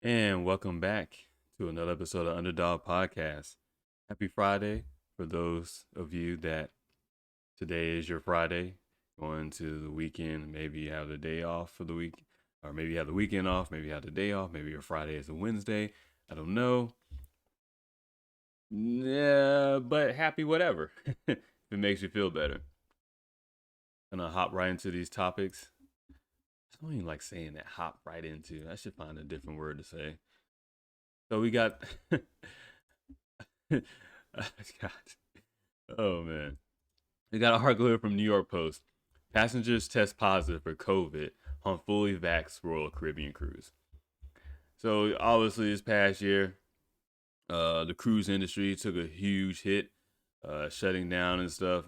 And welcome back to another episode of Underdog Podcast. Happy Friday for those of you that today is your Friday, going to the weekend. Maybe you have the day off for the week, or maybe you have the weekend off, maybe you have the day off, maybe your Friday is a Wednesday. I don't know. Yeah, but happy whatever. If it makes you feel better. Gonna hop right into these topics. I don't even like saying that hop right into. I should find a different word to say. So we got God. Oh man. We got an article here from New York Post. Passengers test positive for COVID on fully vaxxed Royal Caribbean cruise. So obviously this past year, the cruise industry took a huge hit, shutting down and stuff.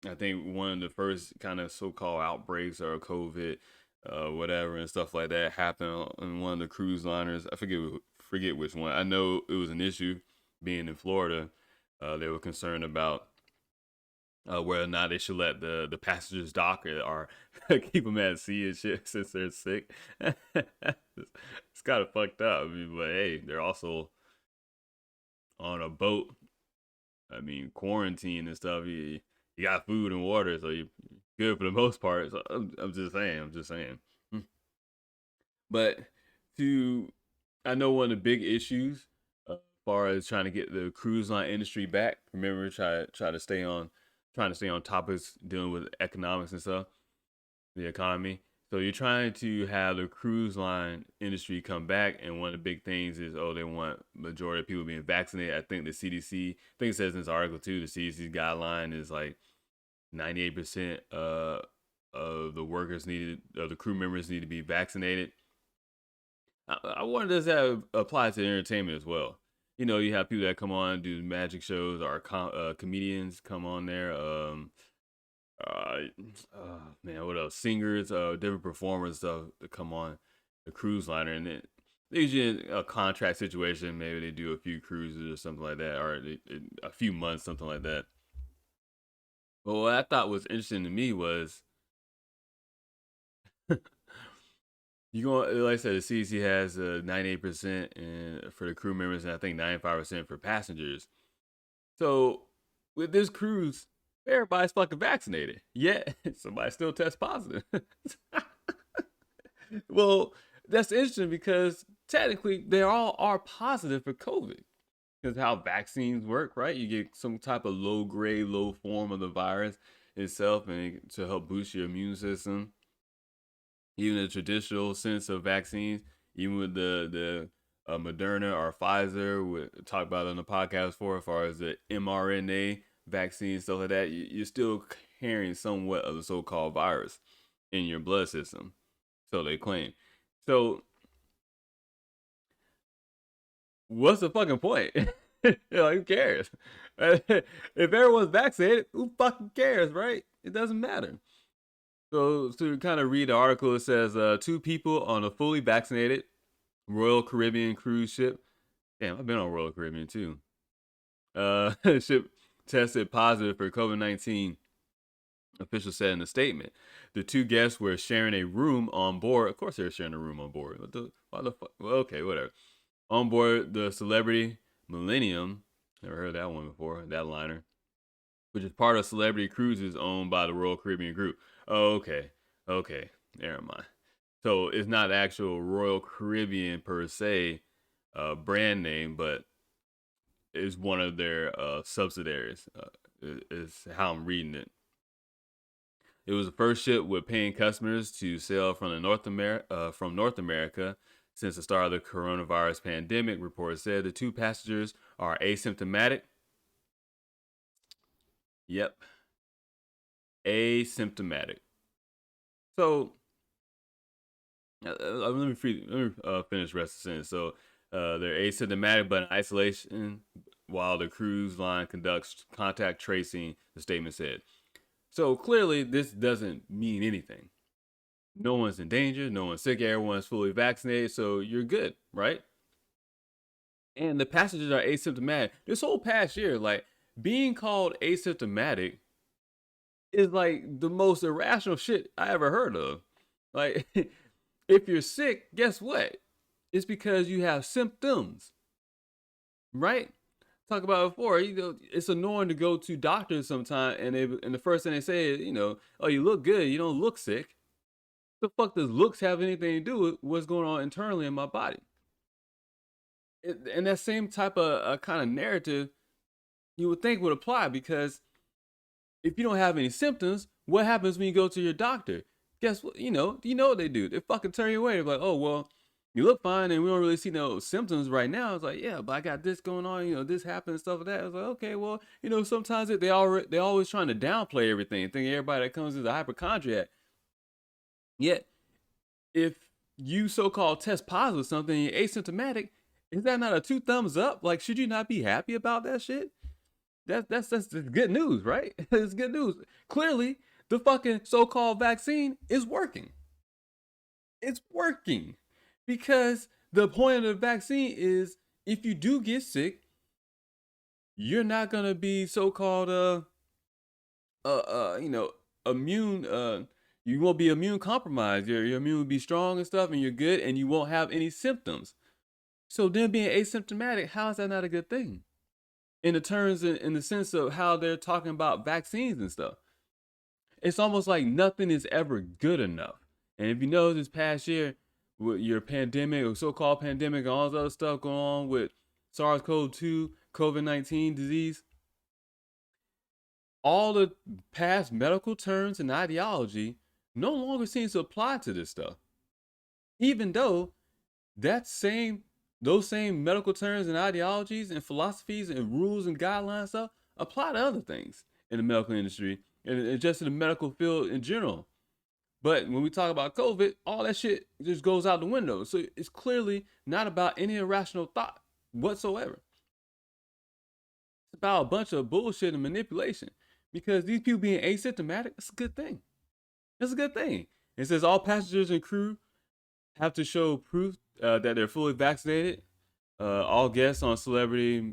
I think one of the first kind of so-called outbreaks of COVID, whatever, and stuff like that happened on one of the cruise liners. I forget which one. I know it was an issue being in Florida. They were concerned about whether or not they should let the passengers dock or keep them at sea and shit since they're sick. It's kind of fucked up. I mean, but hey, they're also on a boat. I mean, quarantine and stuff. You got food and water, so you're good for the most part. So I'm just saying. I'm just saying. But to, I know one of the big issues as far as trying to get the cruise line industry back. Remember, try to stay on, trying to stay on topics dealing with economics and stuff, the economy. So you're trying to have the cruise line industry come back, and one of the big things is, oh, they want majority of people being vaccinated. I think the CDC, I think it says in this article too, the CDC guideline is like 98% of the workers needed, of the crew members need to be vaccinated. I wonder, does that apply to entertainment as well? You know, you have people that come on do magic shows, or comedians come on there. Uh, Man, what else? Singers, different performers stuff that come on the cruise liner, and they usually in a contract situation. Maybe they do a few cruises or something like that, or a few months, something like that. But what I thought was interesting to me was you going, like I said, the CDC has 98% for the crew members, and I think 95% for passengers. So with this cruise, everybody's fucking vaccinated. Yet somebody still tests positive. Well, that's interesting because technically they all are positive for COVID. Because how vaccines work, right? You get some type of low grade, low form of the virus itself, and to help boost your immune system. Even the traditional sense of vaccines, even with the Moderna or Pfizer, we talked about it on the podcast before, as far as the mRNA vaccine, stuff like that, you're still carrying somewhat of the so-called virus in your blood system. So they claim. So what's the fucking point? Who cares? If everyone's vaccinated, who fucking cares, right? It doesn't matter. So to kind of read the article, it says two people on a fully vaccinated Royal Caribbean cruise ship. Damn, I've been on Royal Caribbean too. Ship tested positive for COVID-19. Officials said in a statement. The two guests were sharing a room on board. Of course, they were sharing a room on board. Why the fuck? Well, okay, whatever. On board the Celebrity Millennium. Never heard that one before. That liner, which is part of Celebrity Cruises owned by the Royal Caribbean Group. Oh, okay. Okay. Never mind. So it's not actual Royal Caribbean per se brand name, but is one of their subsidiaries, is how I'm reading it. It was the first ship with paying customers to sail from North America since the start of the coronavirus pandemic. Reports said the two passengers are asymptomatic. Yep, asymptomatic. So let me finish the rest of the sentence. So they're asymptomatic but in isolation while the cruise line conducts contact tracing, the statement said. So clearly, this doesn't mean anything. No one's in danger, no one's sick, everyone's fully vaccinated, so you're good, right? And the passengers are asymptomatic. This whole past year, like, being called asymptomatic is like the most irrational shit I ever heard of. Like, if you're sick, guess what? It's because you have symptoms, right? Talk about it before, it's annoying to go to doctors sometimes, and the first thing they say is, oh, you look good, you don't look sick. The fuck does looks have anything to do with what's going on internally in my body? And that same type of kind of narrative you would think would apply, because if you don't have any symptoms, what happens when you go to your doctor? Guess what? You know what they do? They fucking turn you away. They're like, oh well, you look fine, and we don't really see no symptoms right now. It's like, yeah, but I got this going on. This happened and stuff like that. It's like, okay, well, sometimes they always trying to downplay everything, thinking everybody that comes is a hypochondriac. Yet, if you so-called test positive with something and you're asymptomatic, is that not a two thumbs up? Like, should you not be happy about that shit? That's good news, right? It's good news. Clearly, the fucking so-called vaccine is working. It's working because the point of the vaccine is, if you do get sick, you're not gonna be so-called immune. You won't be immune compromised. Your immune will be strong and stuff, and you're good, and you won't have any symptoms. So then, being asymptomatic, how is that not a good thing? In the terms, in the sense of how they're talking about vaccines and stuff, it's almost like nothing is ever good enough. And if you know, this past year with your pandemic or so-called pandemic and all this other stuff going on with SARS-CoV-2, COVID-19 disease, all the past medical terms and ideology no longer seems to apply to this stuff. Even though those same medical terms and ideologies and philosophies and rules and guidelines stuff apply to other things in the medical industry and just in the medical field in general. But when we talk about COVID, all that shit just goes out the window. So it's clearly not about any irrational thought whatsoever. It's about a bunch of bullshit and manipulation. Because these people being asymptomatic, it's a good thing. It's a good thing. It says all passengers and crew have to show proof that they're fully vaccinated. All guests on Celebrity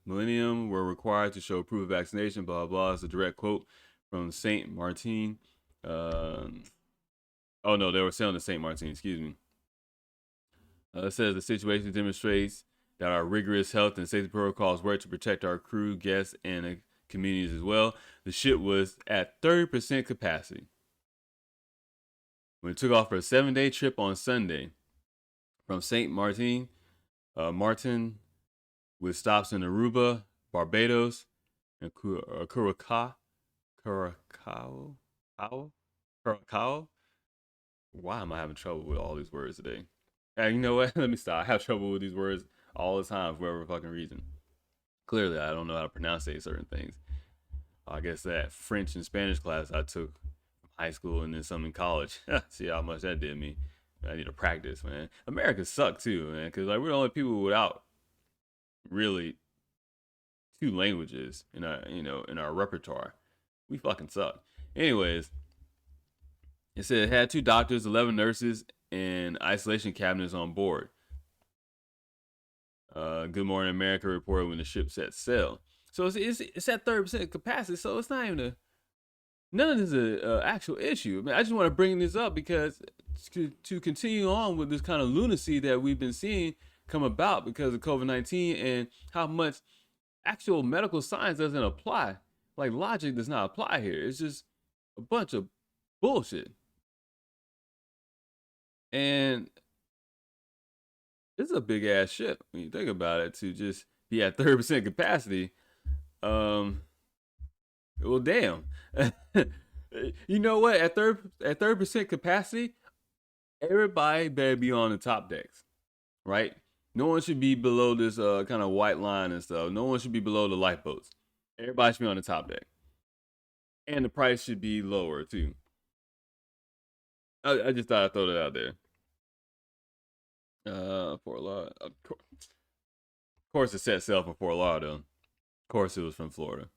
Millennium were required to show proof of vaccination. Blah blah. It's a direct quote from Saint Martin. Oh no, they were selling the Saint Martin. Excuse me. It says the situation demonstrates that our rigorous health and safety protocols work to protect our crew, guests, and communities as well. The ship was at 30% capacity when it took off for a 7-day trip on Sunday from Saint Martin, with stops in Aruba, Barbados, and Curacao. Why am I having trouble with all these words today? You know what? Let me stop. I have trouble with these words all the time for whatever fucking reason. Clearly, I don't know how to pronounce certain things. I guess that French and Spanish class I took from high school and then some in college. See how much that did me. I need to practice, man. America sucks too, man, because like we're the only people without really two languages in our repertoire. We fucking suck. Anyways, it said it had 2 doctors, 11 nurses, and isolation cabinets on board. Good Morning America reported when the ship set sail. So it's at 30% capacity, so it's not even none of this is an actual issue. I mean, I just want to bring this up because to continue on with this kind of lunacy that we've been seeing come about because of COVID-19 and how much actual medical science doesn't apply. Like logic does not apply here. It's just a bunch of bullshit. And this is a big ass ship when you think about it, to just be at 30% capacity. Well, damn. You know what? At 30% capacity, everybody better be on the top decks, right? No one should be below this kind of white line and stuff. No one should be below the lifeboats. Everybody should be on the top deck, and the price should be lower too. I just thought I'd throw that out there. Fort Lauderdale. Of course, it set sail from Fort Lauderdale. Of course, it was from Florida.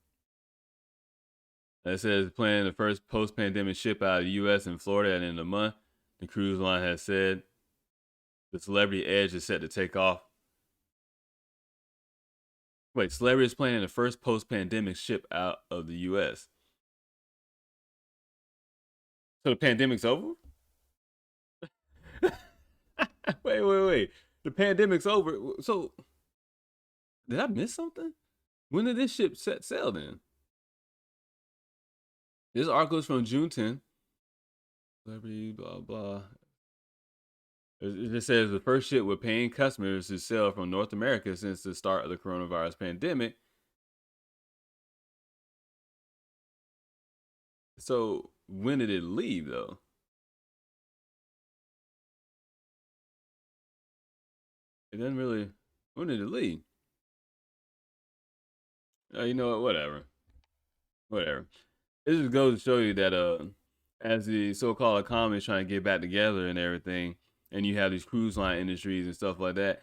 It says planning the first post-pandemic ship out of the U.S. and Florida at the end of the month. The cruise line has said the Celebrity Edge is set to take off. Wait, Celebrity is planning the first post-pandemic ship out of the U.S. So the pandemic's over? Wait. The pandemic's over. So, did I miss something? When did this ship set sail then? This article is from June 10th. Celebrity, blah, blah. It just says the first ship with paying customers to sail from North America since the start of the coronavirus pandemic. So, when did it leave, though? It doesn't really. When did it leave? You know what? Whatever. It just goes to show you that as the so-called economy is trying to get back together and everything, and you have these cruise line industries and stuff like that.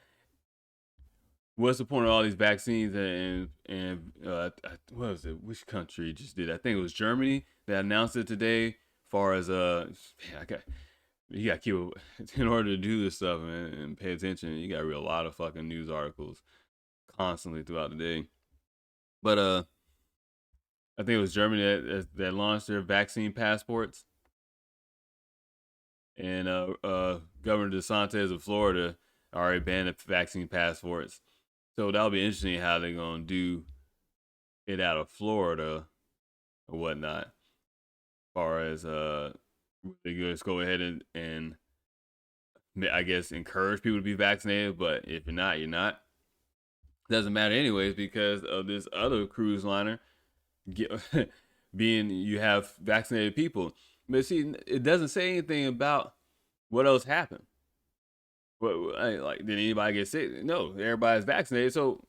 What's the point of all these vaccines and what was it? Which country just did? I think it was Germany that announced it today. As far as man, you got to keep in order to do this stuff and pay attention. You got to read a lot of fucking news articles constantly throughout the day. But I think it was Germany that launched their vaccine passports, and Governor DeSantis of Florida already banned the vaccine passports. So that'll be interesting how they're gonna do it out of Florida or whatnot. As far as they just go ahead and I guess encourage people to be vaccinated, but if you're not, you're not. Doesn't matter anyways because of this other cruise liner being you have vaccinated people. But see, it doesn't say anything about what else happened. What like did anybody get sick? No, everybody's vaccinated, so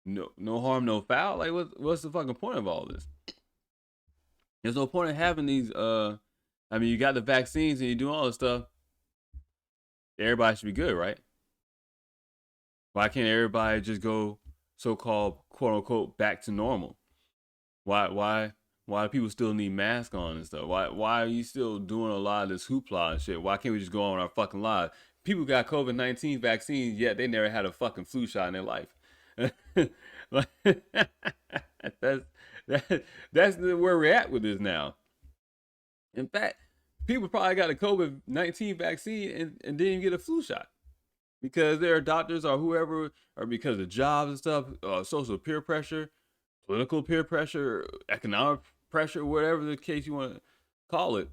no harm, no foul. Like what's the fucking point of all this? There's no point in having these. I mean, you got the vaccines and you do all this stuff. Everybody should be good, right? Why can't everybody just go so-called quote unquote back to normal? Why do people still need masks on and stuff? Why are you still doing a lot of this hoopla and shit? Why can't we just go on our fucking lives? People got COVID-19 vaccines, yet they never had a fucking flu shot in their life. that's that's where we're at with this now. In fact, people probably got a COVID-19 vaccine and didn't even get a flu shot because their doctors or whoever, or because of jobs and stuff, social peer pressure, political peer pressure, economic pressure, whatever the case you want to call it,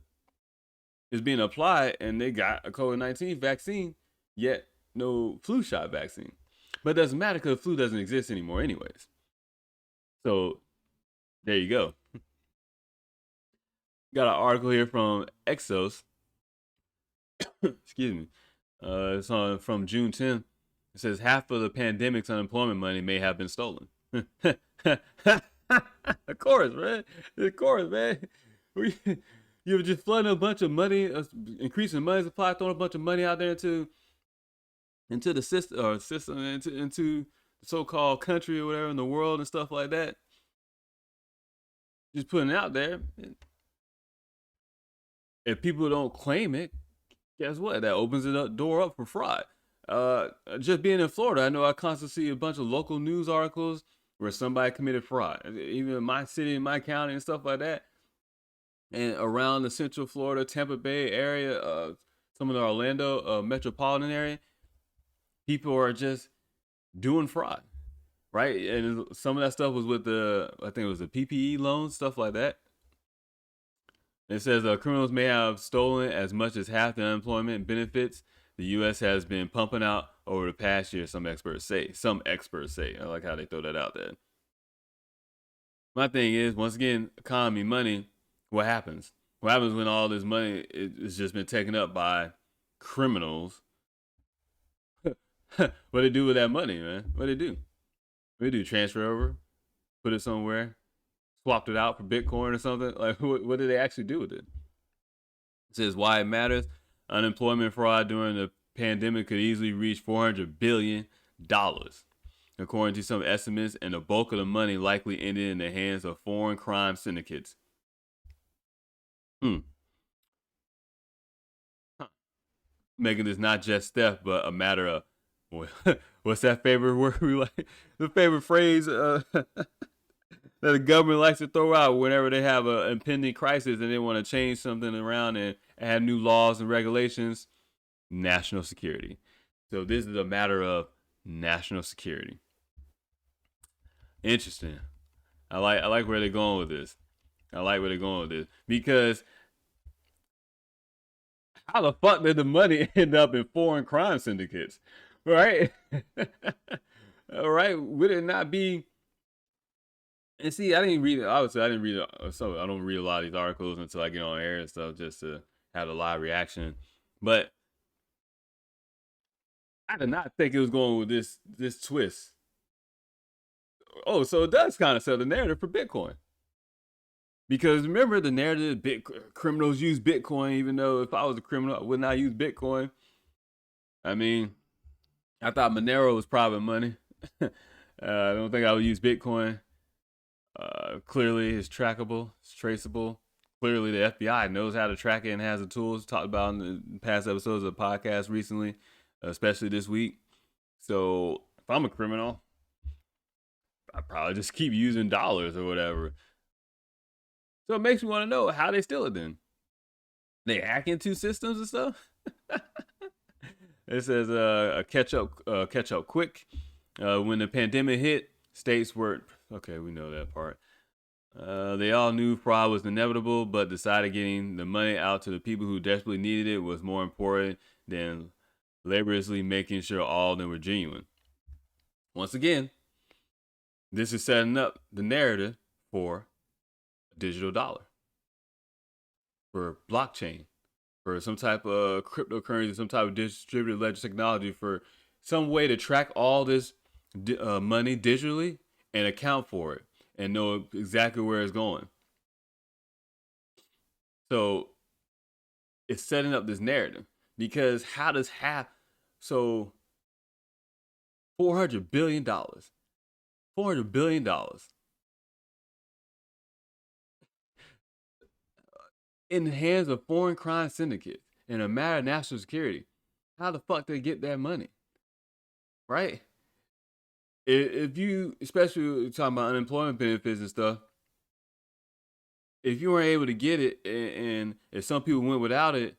is being applied, and they got a COVID-19 vaccine, yet no flu shot vaccine. But it doesn't matter because flu doesn't exist anymore, anyways. So there you go. Got an article here from Exos. Excuse me. It's from June 10th. It says half of the pandemic's unemployment money may have been stolen. Of course, man. Of course, man. You were just flooding a bunch of money, increasing money supply, throwing a bunch of money out there into the system, into the so-called country or whatever in the world and stuff like that. Just putting it out there. If people don't claim it, guess what? That opens the door up for fraud. Just being in Florida, I know I constantly see a bunch of local news articles where somebody committed fraud, even in my city, in my county, and stuff like that. And around the Central Florida, Tampa Bay area, some of the Orlando metropolitan area, people are just doing fraud, right? And some of that stuff was with I think it was the PPE loans, stuff like that. It says criminals may have stolen as much as half the unemployment benefits the U.S. has been pumping out over the past year, some experts say. I like how they throw that out there. My thing is, once again, economy, money, what happens? What happens when all this money is just been taken up by criminals? What they do with that money, man? What they do? What they do? Transfer over? Put it somewhere? Swapped it out for Bitcoin or something? Like, what did they actually do with it? It says why it matters. Unemployment fraud during the pandemic could easily reach $400 billion, according to some estimates, and the bulk of the money likely ended in the hands of foreign crime syndicates. Huh. Making this not just theft, but a matter of, what's that favorite word we like? The favorite phrase that the government likes to throw out whenever they have an impending crisis and they want to change something around and have new laws and regulations. national security. So this is a matter of national security. Interesting. I like where they're going with this. I like where they're going with this because how the fuck did the money end up in foreign crime syndicates, right? All right, would it not be? And see, I didn't read it. Obviously, I didn't read it. So I don't read a lot of these articles until I get on air and stuff, just to have a live reaction. But I did not think it was going with this twist. Oh, so it does kind of sell the narrative for Bitcoin. Because remember the narrative, criminals use Bitcoin, even though if I was a criminal, I would not use Bitcoin. I mean, I thought Monero was private money. I don't think I would use Bitcoin. Clearly, it's trackable, it's traceable. Clearly, the FBI knows how to track it and has the tools. Talked about in the past episodes of the podcast recently, especially this week. So, if I'm a criminal, I probably just keep using dollars or whatever. So it makes me want to know how they steal it then. They hack into systems and stuff. It says catch up quick. When the pandemic hit, states were okay. We know that part. They all knew fraud was inevitable, but decided getting the money out to the people who desperately needed it was more important than laboriously making sure all of them were genuine. Once again, this is setting up the narrative for a digital dollar, for blockchain, for some type of cryptocurrency, some type of distributed ledger technology, for some way to track all this money digitally and account for it and know exactly where it's going. So it's setting up this narrative because how does so $400 billion, $400 billion in the hands of foreign crime syndicates in a matter of national security. How the fuck they get that money? Right? If you, especially talking about unemployment benefits and stuff, if you weren't able to get it, and if some people went without it,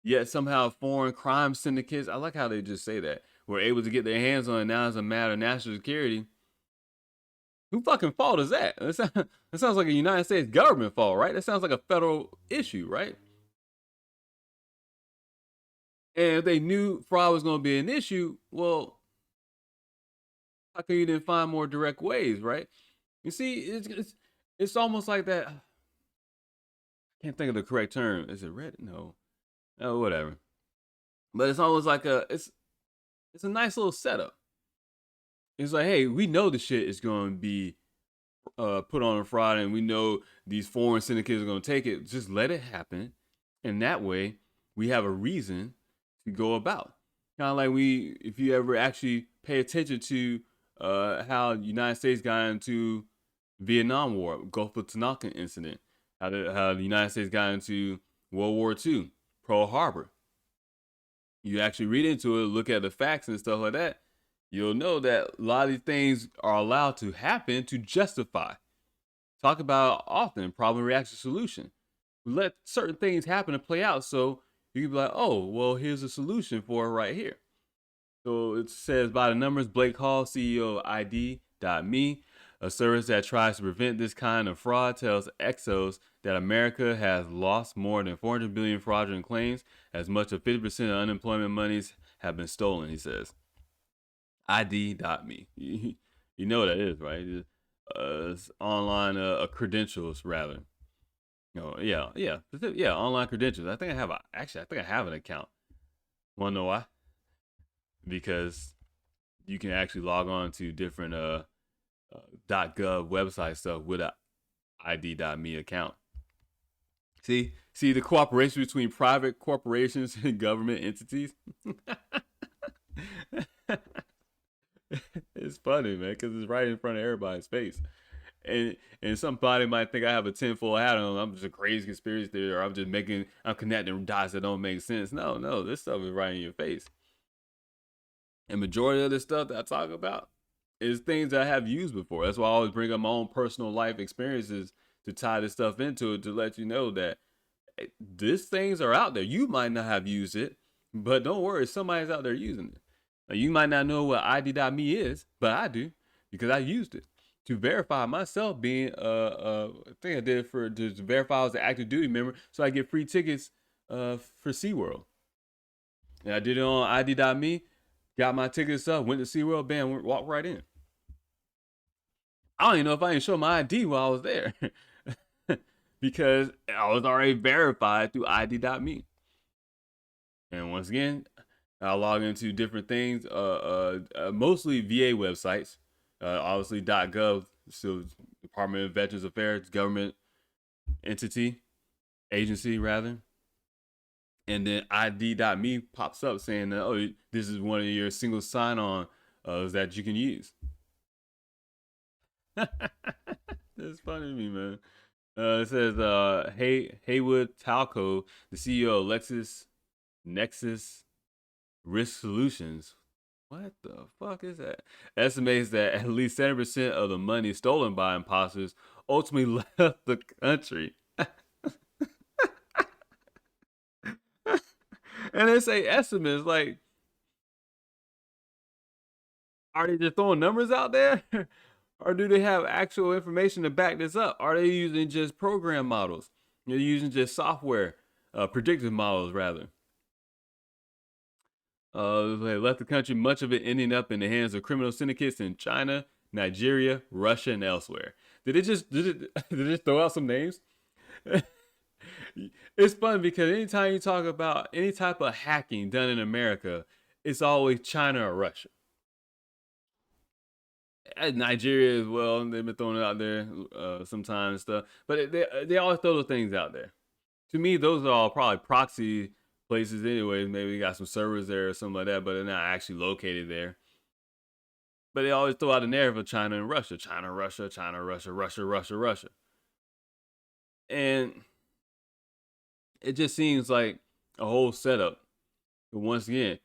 yet somehow foreign crime syndicates, I like how they just say that, were able to get their hands on it now as a matter of national security. Who fucking fault is that? That sounds like a United States government fault, right? That sounds like a federal issue, right? And if they knew fraud was going to be an issue, well, how come you didn't find more direct ways, right? You see, it's almost like that. I can't think of the correct term. Is it red? No, oh, whatever. But it's almost like it's a nice little setup. It's like, hey, we know the shit is going to be put on a fraud, and we know these foreign syndicates are going to take it. Just let it happen, and that way we have a reason to go about. Kind of like if you ever actually pay attention to how the United States got into Vietnam War, Gulf of Tonkin incident, how the United States got into World War II, Pearl Harbor. You actually read into it, look at the facts and stuff like that, you'll know that a lot of these things are allowed to happen to justify. Talk about often problem, reaction, solution. Let certain things happen and play out so you can be like, oh, well, here's a solution for it right here. So it says by the numbers, Blake Hall, CEO of ID.me, a service that tries to prevent this kind of fraud, tells Exos that America has lost more than 400 billion fraudulent claims. As much as 50% of unemployment monies have been stolen, he says. ID.me. You know what that is, right? It's online credentials, rather. Yeah, online credentials. I think I have an account. Want to know why? Because you can actually log on to different .gov website stuff with a ID.me account. See the cooperation between private corporations and government entities. It's funny, man, because it's right in front of everybody's face. And somebody might think I have a tinfoil hat on. I'm just a crazy conspiracy theory, or I'm connecting dots that don't make sense. No, this stuff is right in your face. And majority of the stuff that I talk about is things that I have used before. That's why I always bring up my own personal life experiences to tie this stuff into it, to let you know that these things are out there. You might not have used it, But don't worry, somebody's out there using it. Now, you might not know what ID.me is, but I do because I used it to verify myself being I think I did it for to verify I was an active duty member so I get free tickets for SeaWorld. And I did it on ID.me, got my tickets up, went to SeaWorld, bam, walked right in. I don't even know if I didn't show my ID while I was there because I was already verified through ID.me. And once again, I'll log into different things, mostly VA websites, obviously .gov, still Department of Veterans Affairs, government entity, agency rather. And then ID.me pops up saying that, oh, this is one of your single sign-on that you can use. That's funny to me, man. It says, Haywood Talco, the CEO of Nexus Risk Solutions. What the fuck is that? Estimates that at least 7% of the money stolen by imposters ultimately left the country. And they say estimates, like, are they just throwing numbers out there? Or do they have actual information to back this up? Are they using just program models? They're using just software, predictive models rather. They left the country, much of it ending up in the hands of criminal syndicates in China, Nigeria, Russia, and elsewhere. Did it did it throw out some names? It's fun because anytime you talk about any type of hacking done in America, it's always China or Russia. Nigeria as well. They've been throwing it out there sometimes stuff, but they always throw those things out there. To me, those are all probably proxy places, anyways. Maybe they got some servers there or something like that, but they're not actually located there. But they always throw out a narrative of China and Russia, China, Russia, China, Russia, Russia, Russia, Russia, and it just seems like a whole setup. But once again,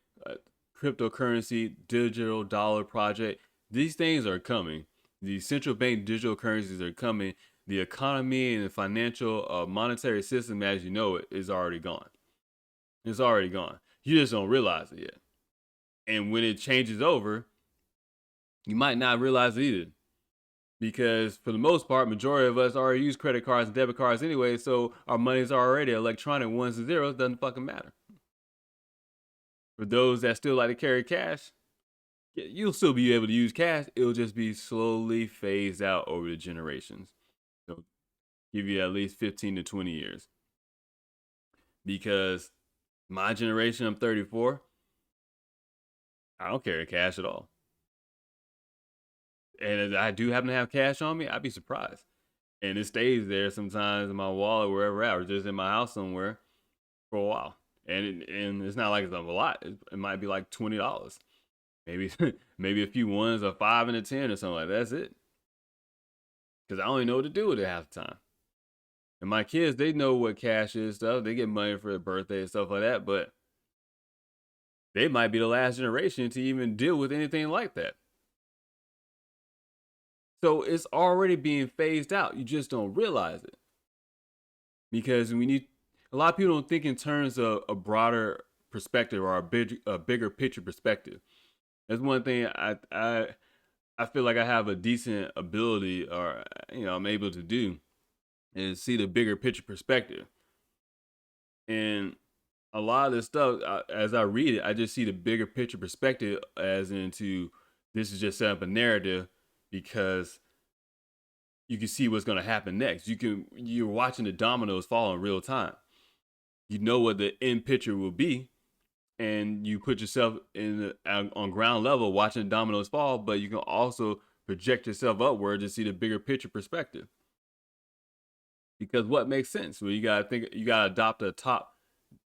cryptocurrency, digital dollar project. These things are coming. The central bank digital currencies are coming. The economy and the financial monetary system, as you know it, is already gone. It's already gone. You just don't realize it yet. And when it changes over, you might not realize it either. Because for the most part, majority of us already use credit cards and debit cards anyway, so our money's already electronic ones and zeros, doesn't fucking matter. For those that still like to carry cash, you'll still be able to use cash. It'll just be slowly phased out over the generations. So give you at least 15 to 20 years. Because my generation, I'm 34, I don't carry cash at all. And if I do happen to have cash on me, I'd be surprised. And it stays there sometimes in my wallet, wherever at, or just in my house somewhere for a while. And it's not like it's a lot. It might be like $20. Maybe maybe a few ones, a 5 and a 10 or something like that. That's it. Because I don't even know what to do with it half the time. And my kids, they know what cash is stuff. They get money for their birthday and stuff like that, but they might be the last generation to even deal with anything like that. So it's already being phased out. You just don't realize it. Because we need a lot of people don't think in terms of a broader perspective or a bigger picture perspective. That's one thing I feel like I have a decent ability, or I'm able to do, is see the bigger picture perspective. And a lot of this stuff, as I read it, I just see the bigger picture perspective as into this is just set up a narrative because you can see what's going to happen next. You're watching the dominoes fall in real time. You know what the end picture will be, and you put yourself on ground level watching the dominoes fall, but you can also project yourself upward to see the bigger picture perspective. Because what makes sense? Well, you gotta adopt a top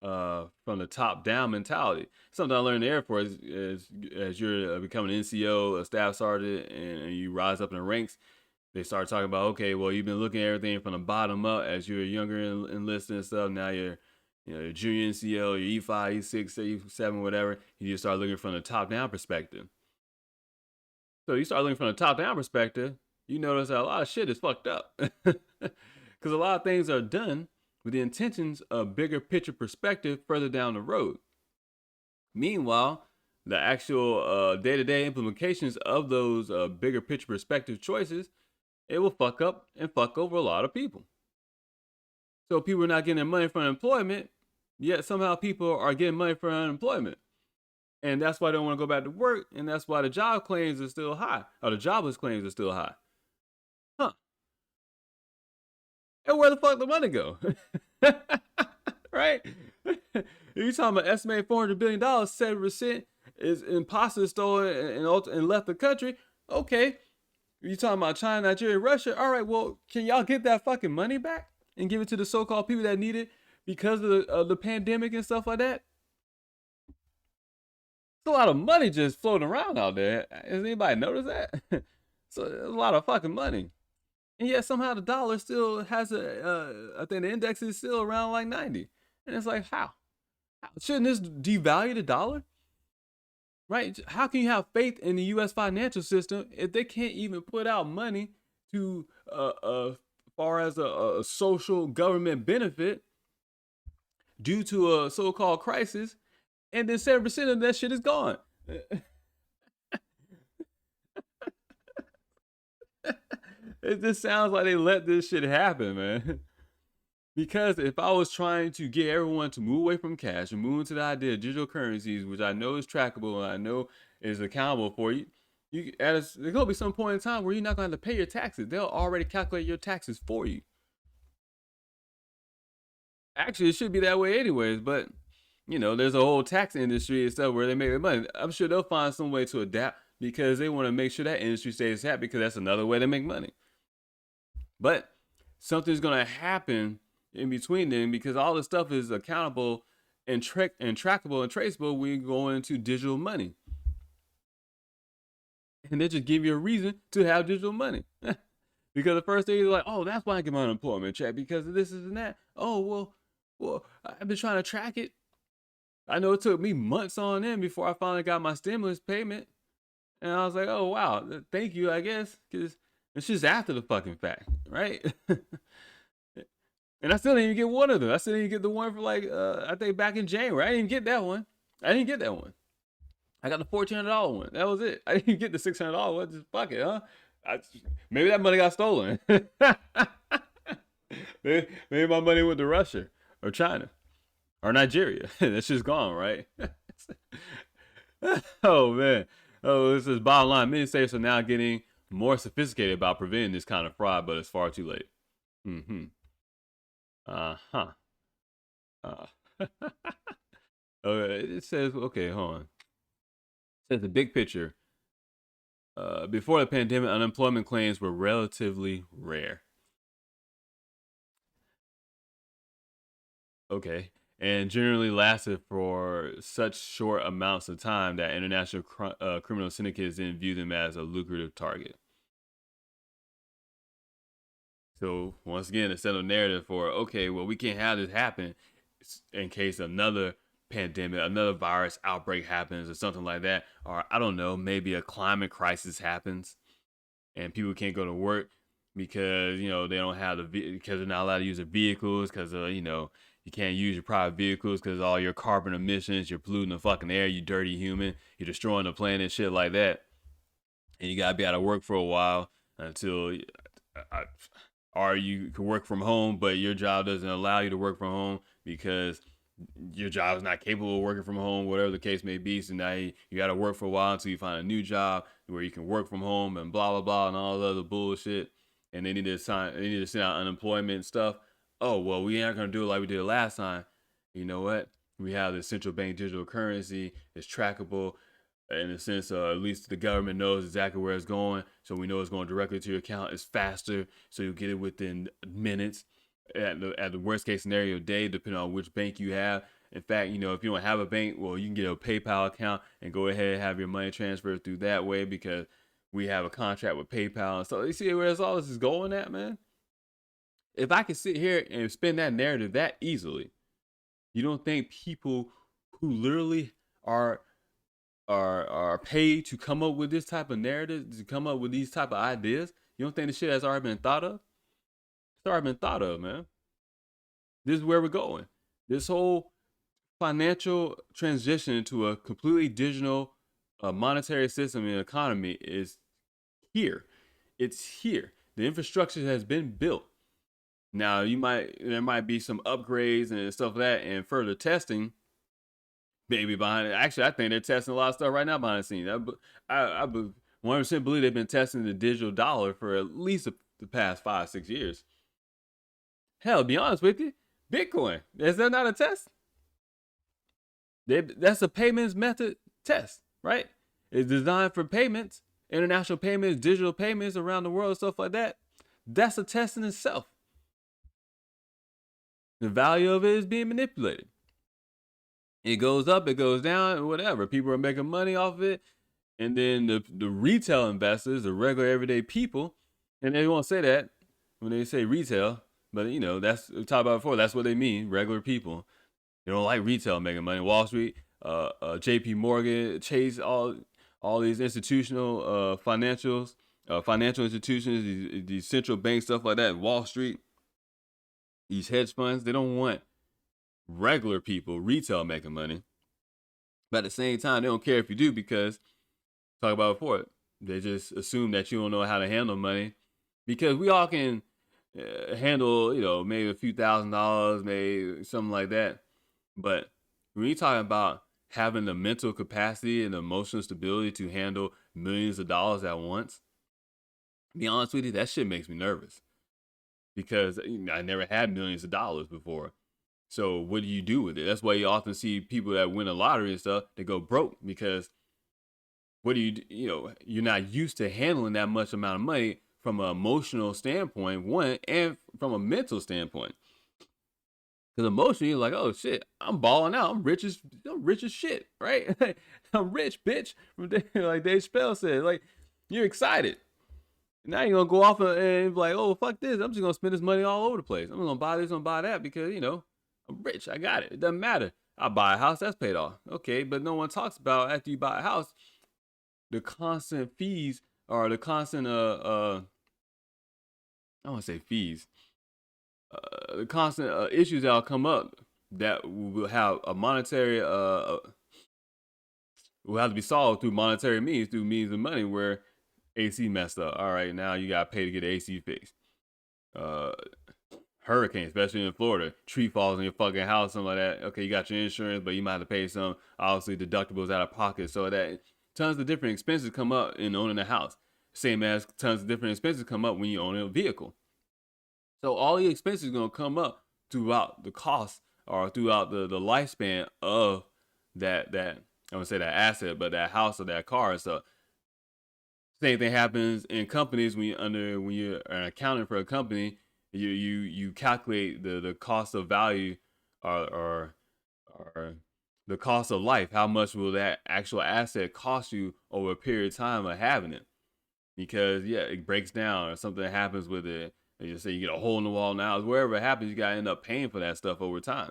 from the top down mentality. Something I learned in the Air Force is as you're becoming an NCO, a staff sergeant, and you rise up in the ranks, they start talking about, okay, well, you've been looking at everything from the bottom up as you're younger enlisted and stuff. Now you're your junior NCO, your E5, E6, E7, whatever. You just start looking from the top down perspective. So you start looking from the top down perspective, you notice that a lot of shit is fucked up. Because a lot of things are done with the intentions of bigger picture perspective further down the road. Meanwhile, the actual day-to-day implications of those bigger picture perspective choices, it will fuck up and fuck over a lot of people. So people are not getting their money from unemployment, yet somehow people are getting money from unemployment. And that's why they don't want to go back to work, and that's why the job claims are still high, or the jobless claims are still high. Huh. And where the fuck the money go? Right? You talking about estimated $400 billion, 7% is imposter stolen and left the country. Okay. You talking about China, Nigeria, Russia? All right, well, can y'all get that fucking money back and give it to the so-called people that need it because of the pandemic and stuff like that? It's a lot of money just floating around out there. Has anybody noticed that? So there's a lot of fucking money. And yet somehow the dollar still has I think the index is still around like 90. And it's like, how? Shouldn't this devalue the dollar? Right? How can you have faith in the U.S. financial system if they can't even put out money to, far as a social government benefit due to a so-called crisis, and then 7% of that shit is gone? It just sounds like they let this shit happen, man. Because if I was trying to get everyone to move away from cash and move into the idea of digital currencies, which I know is trackable and I know is accountable for you, there's gonna be some point in time where you're not gonna have to pay your taxes. They'll already calculate your taxes for you. Actually, it should be that way anyways, but there's a whole tax industry and stuff where they make their money. I'm sure they'll find some way to adapt because they want to make sure that industry stays happy because that's another way to make money. But something's gonna happen in between them because all this stuff is accountable and trackable and traceable when you go into digital money. And they just give you a reason to have digital money. Because the first thing is like, oh, that's why I get my unemployment check because of this and that. Oh, well, I've been trying to track it. I know it took me months on end before I finally got my stimulus payment. And I was like, oh, wow, thank you, I guess, because it's just after the fucking fact, right? And I still didn't even get one of them. I still didn't get the one for like, I think back in January. I didn't get that one. I didn't get that one. I got the $1,400 one. That was it. I didn't get the $600 one. Just fuck it, huh? Maybe that money got stolen. maybe my money went to Russia or China or Nigeria. That's just gone, right? Oh, man. Oh, this is bottom line. Many states are now getting more sophisticated about preventing this kind of fraud, but it's far too late. Mm-hmm. Uh-huh. Uh, it says, okay, hold on. It says the big picture. Before the pandemic, unemployment claims were relatively rare. Okay. And generally lasted for such short amounts of time that international criminal syndicates didn't view them as a lucrative target. So once again, it's set a narrative for, okay, well, we can't have this happen in case another pandemic, another virus outbreak happens or something like that. Or I don't know, maybe a climate crisis happens and people can't go to work because, they don't have because they're not allowed to use their vehicles because, you can't use your private vehicles because all your carbon emissions, you're polluting the fucking air, you dirty human, you're destroying the planet, shit like that. And you gotta be out of work for a while until or you can work from home, but your job doesn't allow you to work from home because your job is not capable of working from home, whatever the case may be. So now you got to work for a while until you find a new job where you can work from home and blah blah blah and all the other bullshit. And they need to send out unemployment and stuff. Oh well, we aren't gonna do it like we did last time. You know what? We have the central bank digital currency. It's trackable in the sense at least the government knows exactly where it's going, so we know it's going directly to your account. It's faster, so you get it within minutes. At the worst case scenario, day, depending on which bank you have. In fact, if you don't have a bank, well, you can get a PayPal account and go ahead and have your money transferred through that way because we have a contract with PayPal. And so you see where all this is going at, man? If I could sit here and spin that narrative that easily, you don't think people who literally are paid to come up with this type of narrative, to come up with these type of ideas, you don't think this shit has already been thought of? It's already been thought of, man. This is where we're going. This whole financial transition to a completely digital monetary system and economy is here. It's here. The infrastructure has been built. Now there might be some upgrades and stuff like that and further testing maybe behind it. Actually, I think they're testing a lot of stuff right now behind the scenes. I 100% believe they've been testing the digital dollar for at least the past 5, 6 years. Hell, to be honest with you, Bitcoin, is that not a test? That's a payments method test, right? It's designed for payments, international payments, digital payments around the world, stuff like that. That's a test in itself. The value of it is being manipulated. It goes up, it goes down, whatever. People are making money off of it. And then the retail investors, the regular everyday people, and they won't say that when they say retail, but that's we talked about before. That's what they mean, regular people. They don't like retail making money. Wall Street, J.P. Morgan, Chase, all these institutional financial institutions, these central banks, stuff like that. Wall Street, these hedge funds, they don't want regular people, retail making money. But at the same time, they don't care if you do because talk about it before. They just assume that you don't know how to handle money because we all can handle, maybe a few $1,000s, maybe something like that. But when you're talking about having the mental capacity and the emotional stability to handle millions of dollars at once, to be honest with you, that shit makes me nervous because I never had millions of dollars before. So what do you do with it? That's why you often see people that win a lottery and stuff, they go broke because what do you're not used to handling that much amount of money from an emotional standpoint, one, and from a mental standpoint. Because emotionally, you're like, oh shit, I'm balling out. I'm rich as shit, right? I'm rich, bitch. Like Dave Chappelle said, like you're excited. Now you're gonna go off and be like, oh fuck this. I'm just gonna spend this money all over the place. I'm gonna buy this, I'm gonna buy that because I'm rich. I got it. It doesn't matter. I buy a house, that's paid off. Okay, but no one talks about after you buy a house, the constant fees or the constant I don't want to say fees, the constant issues that'll come up that will have a monetary will have to be solved through monetary means, through means of money, where AC messed up. All right, now you got to pay to get AC fixed. Hurricane, especially in Florida, tree falls in your fucking house, something like that. Okay, you got your insurance, but you might have to pay some, obviously, deductibles out of pocket. So that tons of different expenses come up in owning a house. Same as tons of different expenses come up when you own a vehicle. So all the expenses are going to come up throughout the cost or throughout the lifespan of that I would say that asset, but that house or that car. So same thing happens in companies when you're an accountant for a company. You calculate the cost of value or the cost of life. How much will that actual asset cost you over a period of time of having it? Because it breaks down or something happens with it. You say you get a hole in the wall now. Wherever it happens, you gotta end up paying for that stuff over time.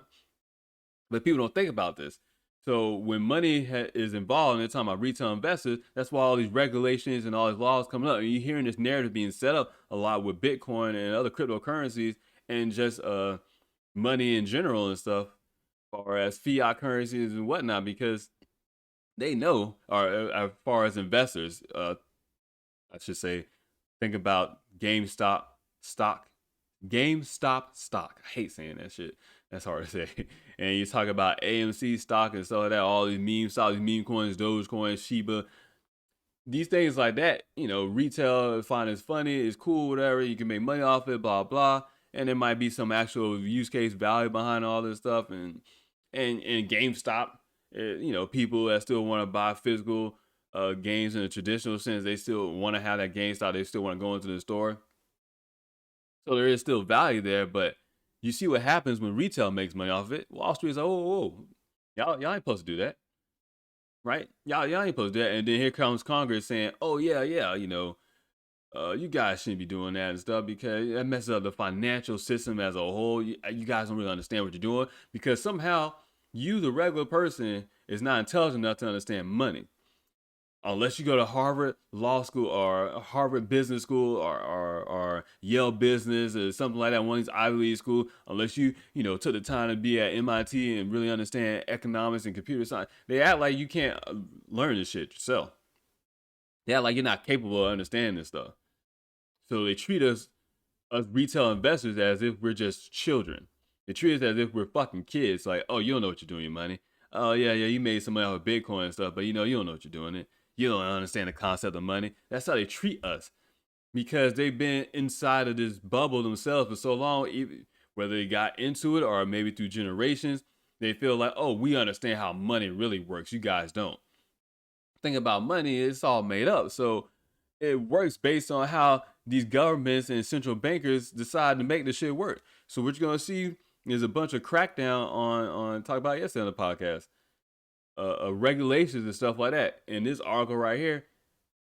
But people don't think about this. So when money is involved, and they're talking about retail investors, that's why all these regulations and all these laws coming up. And you're hearing this narrative being set up a lot with Bitcoin and other cryptocurrencies and just money in general and stuff, or as fiat currencies and whatnot, because they know, or as far as investors, I should say, think about GameStop stock. I hate saying that shit. That's hard to say. And you talk about AMC stock and stuff like that, all these meme stocks, these meme coins, Dogecoin, Shiba. These things like that, retail find it's funny, it's cool, whatever. You can make money off it, blah, blah. And there might be some actual use case value behind all this stuff. And GameStop, people that still want to buy physical games in a traditional sense, they still want to have that GameStop. They still want to go into the store. So there is still value there, but you see what happens when retail makes money off of it. Wall Street is like, whoa. Y'all ain't supposed to do that. Right? Y'all ain't supposed to do that. And then here comes Congress saying, oh, yeah, you guys shouldn't be doing that and stuff because that messes up the financial system as a whole. You guys don't really understand what you're doing because somehow you, the regular person, is not intelligent enough to understand money. Unless you go to Harvard Law School or Harvard Business School or Yale Business or something like that, one of these Ivy League schools, unless you took the time to be at MIT and really understand economics and computer science, they act like you can't learn this shit yourself. They act like you're not capable of understanding this stuff. So they treat us retail investors as if we're just children. They treat us as if we're fucking kids. Like, oh, you don't know what you're doing with your money. Oh yeah, you made some money off of Bitcoin and stuff, but you don't know what you're doing it. You don't understand the concept of money. That's how they treat us because they've been inside of this bubble themselves for so long. Whether they got into it or maybe through generations, they feel like, oh, we understand how money really works. You guys don't. Thing about money, it's all made up. So it works based on how these governments and central bankers decide to make the shit work. So what you're gonna see is a bunch of crackdown on talk about yesterday on the podcast, regulations and stuff like that. And this article right here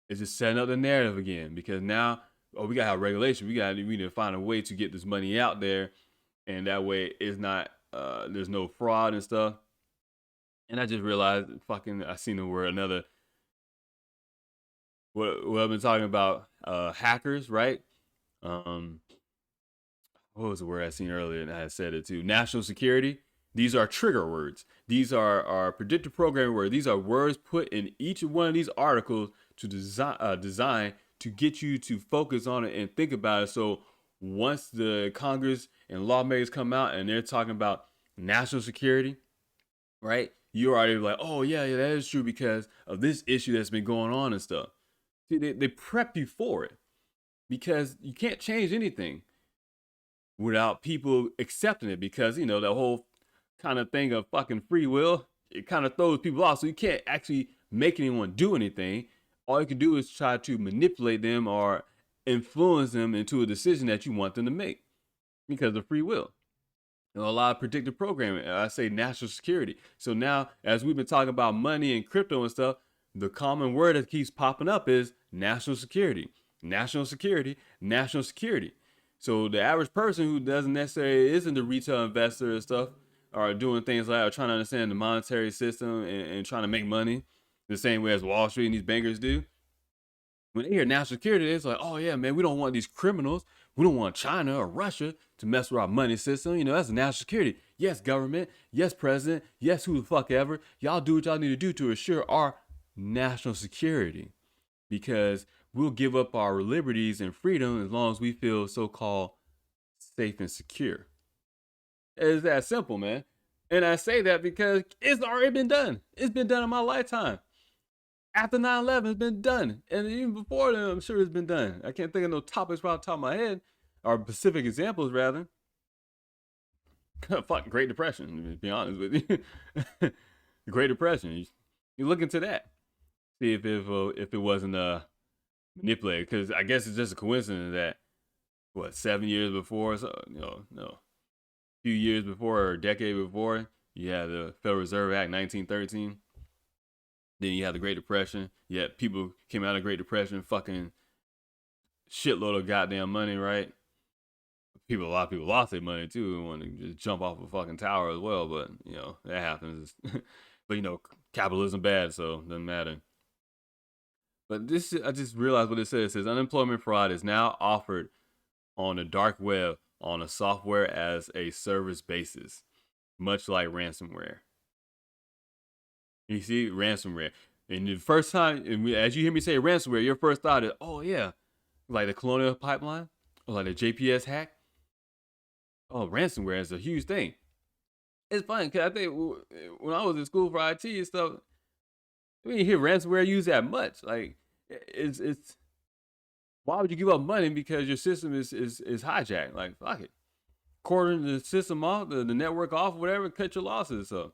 is just setting up the narrative again because now, oh, we gotta have regulation. We need to find a way to get this money out there, and that way it's not there's no fraud and stuff. And I just realized, I seen the word another. What I've been talking about, hackers, right? Um, what was the word I seen earlier? And I had said it too. National security. These are trigger words. These are predictive programming words. These are words put in each one of these articles to design to get you to focus on it and think about it. So once the Congress and lawmakers come out and they're talking about national security, right? You're already like, oh yeah, that is true because of this issue that's been going on and stuff. See, they prep you for it because you can't change anything without people accepting it because the whole kind of thing of fucking free will, it kind of throws people off. So you can't actually make anyone do anything. All you can do is try to manipulate them or influence them into a decision that you want them to make because of free will. A lot of predictive programming. I say national security. So now, as we've been talking about money and crypto and stuff, the common word that keeps popping up is national security, national security, national security. So the average person who doesn't necessarily isn't a retail investor and stuff are doing things like or trying to understand the monetary system and trying to make money the same way as Wall Street and these bankers do. When they hear national security, it's like, oh yeah, man, we don't want these criminals. We don't want China or Russia to mess with our money system. That's national security. Yes, government. Yes, president. Yes, who the fuck ever. Y'all do what y'all need to do to assure our national security because we'll give up our liberties and freedom as long as we feel so-called safe and secure. It's that simple, man. And I say that because it's already been done. It's been done in my lifetime. After 9/11, it's been done. And even before then, I'm sure it's been done. I can't think of no topics right off the top of my head, or specific examples, rather. Fuck, Great Depression, to be honest with you. The Great Depression. You look into that. See if it wasn't manipulated. Because I guess it's just a coincidence that, 7 years before, so, no, a few years before or a decade before, you had the Federal Reserve Act 1913. Then you had the Great Depression. Yeah, people came out of the Great Depression, fucking shitload of goddamn money, right? A lot of people lost their money too and wanted to just jump off a fucking tower as well. But that happens. But capitalism bad, so it doesn't matter. But I just realized what it says. It says unemployment fraud is now offered on the dark web on a software as a service basis, much like ransomware. You see, ransomware. And the first time, as you hear me say ransomware, your first thought is, oh yeah, like the Colonial Pipeline, or like the JPS hack. Oh, ransomware is a huge thing. It's funny because I think when I was in school for IT and stuff, we didn't hear ransomware used that much. Like, it's why would you give up money because your system is hijacked? Like, fuck it, quartering the system off, the network off, whatever, cut your losses. So.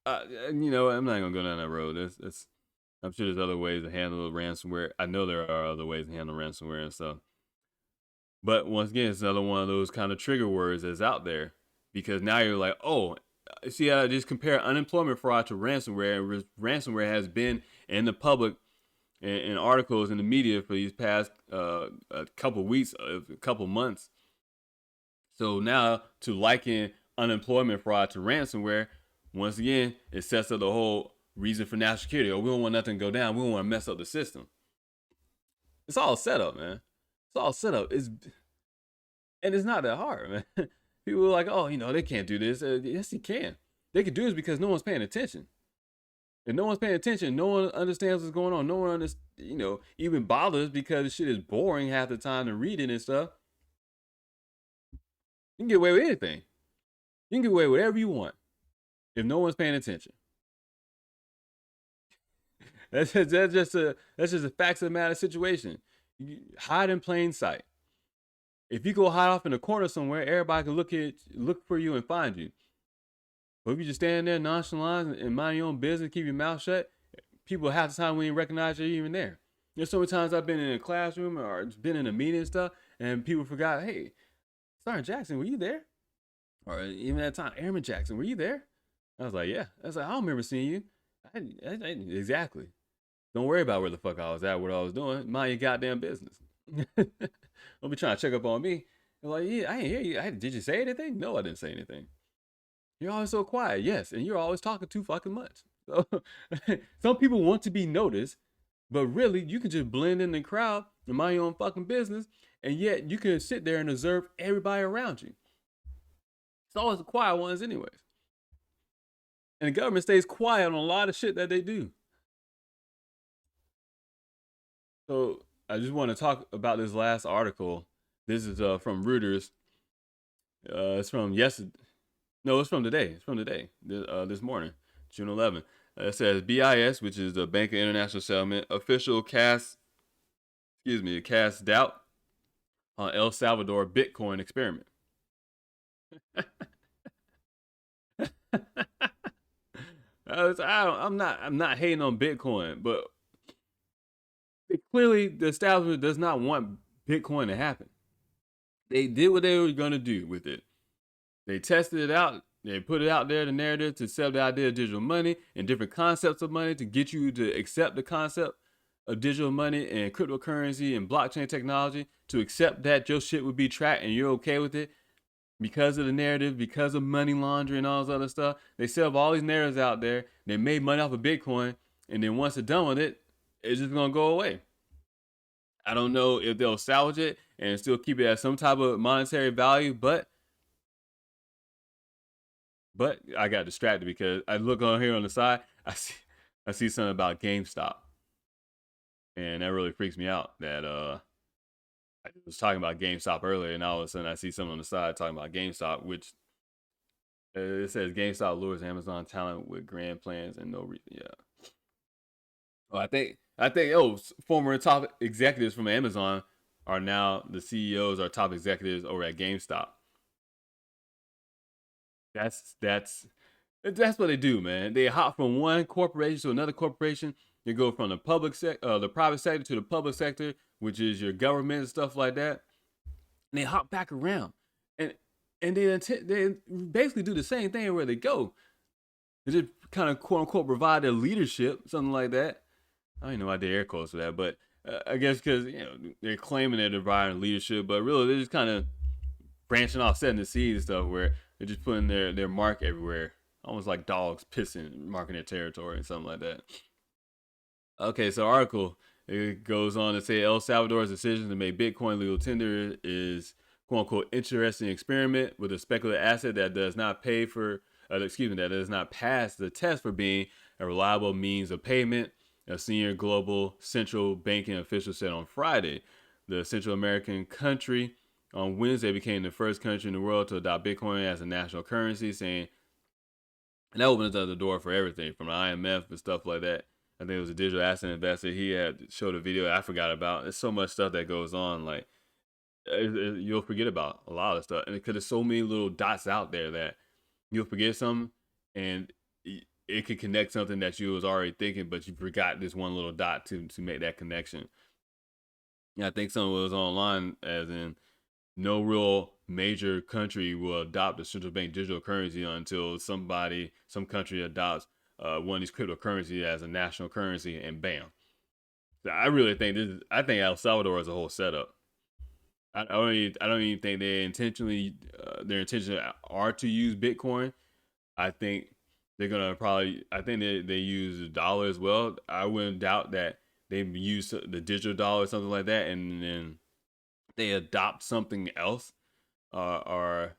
I'm not gonna go down that road. I'm sure there's other ways to handle ransomware. I know there are other ways to handle ransomware and stuff. But once again, it's another one of those kind of trigger words that's out there because now you're like, oh, see, I just compare unemployment fraud to ransomware. Ransomware has been in the public in articles in the media for these past a couple weeks, a couple months. So now to liken unemployment fraud to ransomware. Once again, it sets up the whole reason for national security, or we don't want nothing to go down. We don't want to mess up the system. It's all set up, man. It's all set up. And it's not that hard, man. People are like, oh, they can't do this. Yes, you can. They can do this because no one's paying attention. If no one's paying attention, no one understands what's going on. No one even bothers because the shit is boring half the time to read it and stuff. You can get away with anything. You can get away with whatever you want if no one's paying attention. That's just a facts of the matter situation. You hide in plain sight. If you go hide off in a corner somewhere, everybody can look for you and find you. But if you just stand there nonchalant and mind your own business, keep your mouth shut, people half the time we ain't recognize you're even there. There's so many times I've been in a classroom or been in a meeting and stuff, and people forgot, hey, Sergeant Jackson, were you there? Or even at the time, Airman Jackson, were you there? I was like, yeah. I was like, I don't remember seeing you. Exactly. Don't worry about where the fuck I was at, what I was doing. Mind your goddamn business. Don't be trying to check up on me. I'm like, yeah, I didn't hear you. Did you say anything? No, I didn't say anything. You're always so quiet. Yes, and you're always talking too fucking much. So some people want to be noticed, but really, you can just blend in the crowd and mind your own fucking business, and yet you can sit there and observe everybody around you. It's always the quiet ones anyways. And the government stays quiet on a lot of shit that they do. So I just want to talk about this last article. This is from Reuters. It's from yesterday. No, it's from today. It's from today. This morning, June 11th. It says BIS, which is the Bank of International Settlement, official cast doubt on El Salvador Bitcoin experiment. I'm not hating on Bitcoin, but clearly the establishment does not want Bitcoin to happen. They did what they were gonna do with it. They tested it out. They put it out there, the narrative, to sell the idea of digital money and different concepts of money to get you to accept the concept of digital money and cryptocurrency and blockchain technology, to accept that your shit would be tracked and you're okay with it because of the narrative, because of money laundering and all this other stuff. They sell all these narratives out there. They made money off of Bitcoin, and then once they're done with it, it's just gonna go away. I don't know if they'll salvage it and still keep it at some type of monetary value, but I got distracted because I look on here on the side. I see something about GameStop, and that really freaks me out. That I was talking about GameStop earlier, and all of a sudden I see something on the side talking about GameStop, which it says GameStop lures Amazon talent with grand plans and no reason. Yeah. Oh, I think former top executives from Amazon are now the CEOs or top executives over at GameStop. That's what they do, man. They hop from one corporation to another corporation. They go from the private sector to the public sector, which is your government and stuff like that. And they hop back around, and they basically do the same thing where they go. They just kind of quote unquote provide their leadership, something like that. I don't know why I did air quotes for that, but I guess because they're claiming they're providing leadership, but really they're just kind of branching off, setting the seed and stuff where they're just putting their mark everywhere, almost like dogs pissing, marking their territory and something like that. Okay, so article, it goes on to say El Salvador's decision to make Bitcoin legal tender is quote unquote interesting experiment with a speculative asset that does not that does not pass the test for being a reliable means of payment. A senior global central banking official said on Friday. The Central American country on Wednesday became the first country in the world to adopt Bitcoin as a national currency, saying, and that opens up the door for everything from the IMF and stuff like that. I think it was a digital asset investor. He had showed a video I forgot about. There's so much stuff that goes on, like you'll forget about a lot of stuff, and because there's so many little dots out there that you'll forget something, and it could connect something that you was already thinking, but you forgot this one little dot to make that connection. Yeah, I think something was online as in no real major country will adopt a central bank digital currency until some country adopts one of these cryptocurrencies as a national currency, and bam. So I really think I think El Salvador is a whole setup. I don't even think their intention are to use Bitcoin. I think They're gonna probably. I think they use the dollar as well. I wouldn't doubt that they use the digital dollar or something like that, and then they adopt something else, or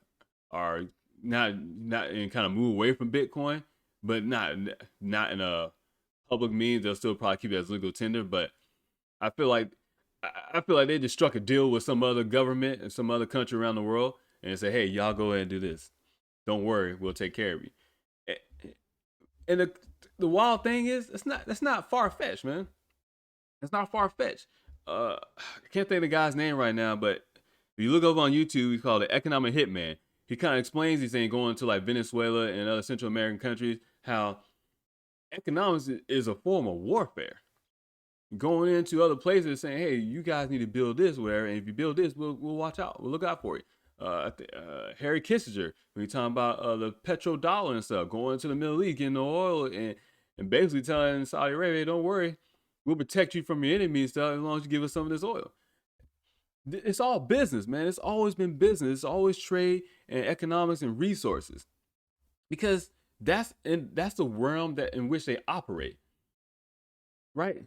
are not and kind of move away from Bitcoin, but not in a public means. They'll still probably keep it as legal tender. But I feel like I feel like they just struck a deal with some other government and some other country around the world and say, hey, y'all go ahead and do this. Don't worry, we'll take care of you. And the wild thing is, that's not far fetched, man. It's not far fetched. I can't think of the guy's name right now, but if you look up on YouTube, he's called the Economic Hitman. He kind of explains these things going to like Venezuela and other Central American countries, how economics is a form of warfare. Going into other places saying, hey, you guys need to build this, whatever, and if you build this, we'll watch out, we'll look out for you. Harry Kissinger, when he's talking about the petrodollar and stuff, going to the Middle East, getting the oil, and basically telling Saudi Arabia, don't worry, we'll protect you from your enemies stuff as long as you give us some of this oil. It's all business, man. It's always been business. It's always trade and economics and resources, because that's the realm that in which they operate, right?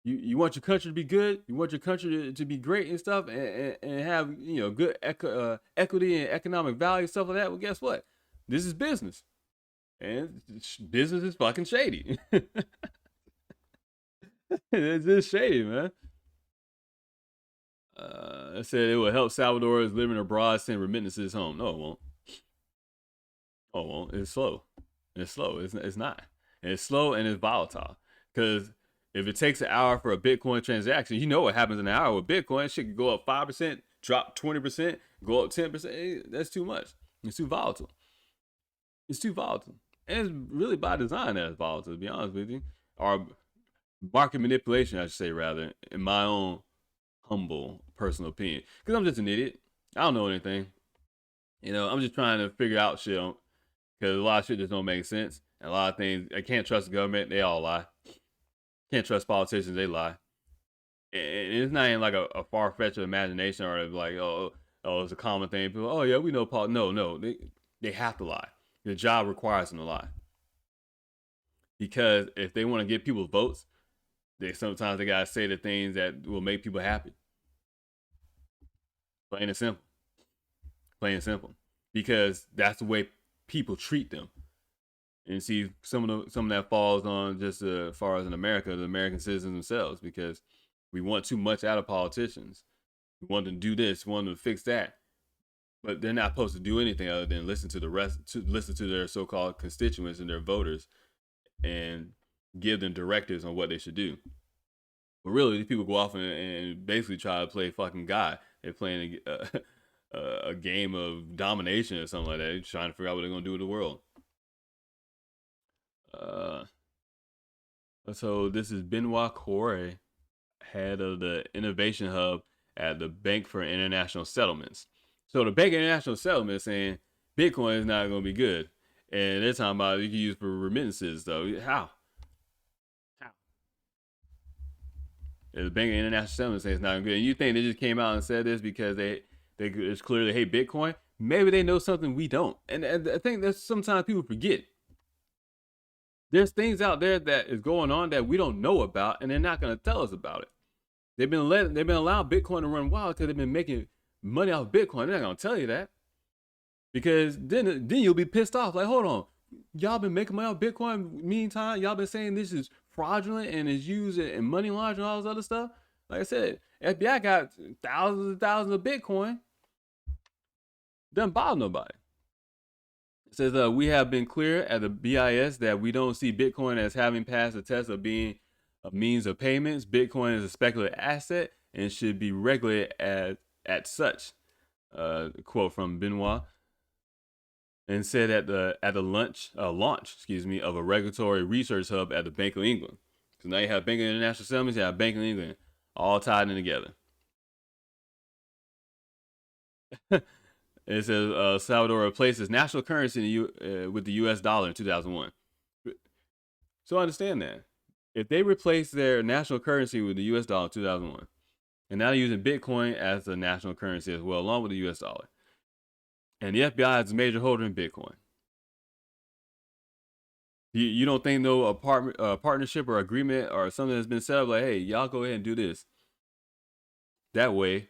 You want your country to be good. You want your country to be great and stuff, and have good equity and economic value, stuff like that. Well, guess what? This is business, and business is fucking shady. It's just shady, man. It said it will help Salvadorans living abroad send remittances home. No, it won't. Oh, it won't. It's slow. It's slow. It's not. And it's slow and it's volatile. Because if it takes an hour for a Bitcoin transaction, you know what happens in an hour with Bitcoin. Shit could go up 5%, drop 20%, go up 10%. That's too much. It's too volatile. It's too volatile. And it's really by design that it's volatile, to be honest with you. Or market manipulation, I should say, rather, in my own humble personal opinion. Because I'm just an idiot. I don't know anything. I'm just trying to figure out shit because a lot of shit just don't make sense. And a lot of things, I can't trust the government. They all lie. Can't trust politicians. They lie. And it's not even like a far-fetched imagination or like, it's a common thing. People, oh, yeah, we know No. They have to lie. The job requires them to lie. Because if they want to get people votes, sometimes they got to say the things that will make people happy. Plain and simple. Plain and simple. Because that's the way people treat them. And see, some of that falls on just as far as in America, the American citizens themselves, because we want too much out of politicians. We want them to do this, we want them to fix that, but they're not supposed to do anything other than listen to their so-called constituents and their voters, and give them directives on what they should do. But really, these people go off and basically try to play fucking God. They're playing a game of domination or something like that. They're trying to figure out what they're gonna do with the world. So this is Benoit Corey, head of the Innovation Hub at the Bank for International Settlements. So the Bank for International Settlements saying Bitcoin is not going to be good, and they're talking about you can use for remittances. Though how? The Bank of International Settlements saying it's not good. And you think they just came out and said this because they it's clearly hate Bitcoin? Maybe they know something we don't, and I think that sometimes people forget. There's things out there that is going on that we don't know about, and they're not going to tell us about it. They've been allowing Bitcoin to run wild because they've been making money off Bitcoin. They're not going to tell you that, because then you'll be pissed off. Like, hold on, y'all been making money off Bitcoin. Meantime, y'all been saying this is fraudulent and is used in money laundering and all this other stuff. Like I said, FBI got thousands and thousands of Bitcoin. Doesn't bother nobody. It says we have been clear at the BIS that we don't see Bitcoin as having passed the test of being a means of payments. Bitcoin is a speculative asset and should be regulated at such. Quote from Benoit, and said at the launch of a regulatory research hub at the Bank of England. So now you have Bank of International Settlements, you have Bank of England, all tied in together. It says Salvador replaced its national currency with the U.S. dollar in 2001. So understand that. If they replace their national currency with the U.S. dollar in 2001, and now they're using Bitcoin as the national currency as well, along with the U.S. dollar, and the FBI is a major holder in Bitcoin, You don't think no partnership or agreement or something that's been set up like, hey, y'all go ahead and do this. That way,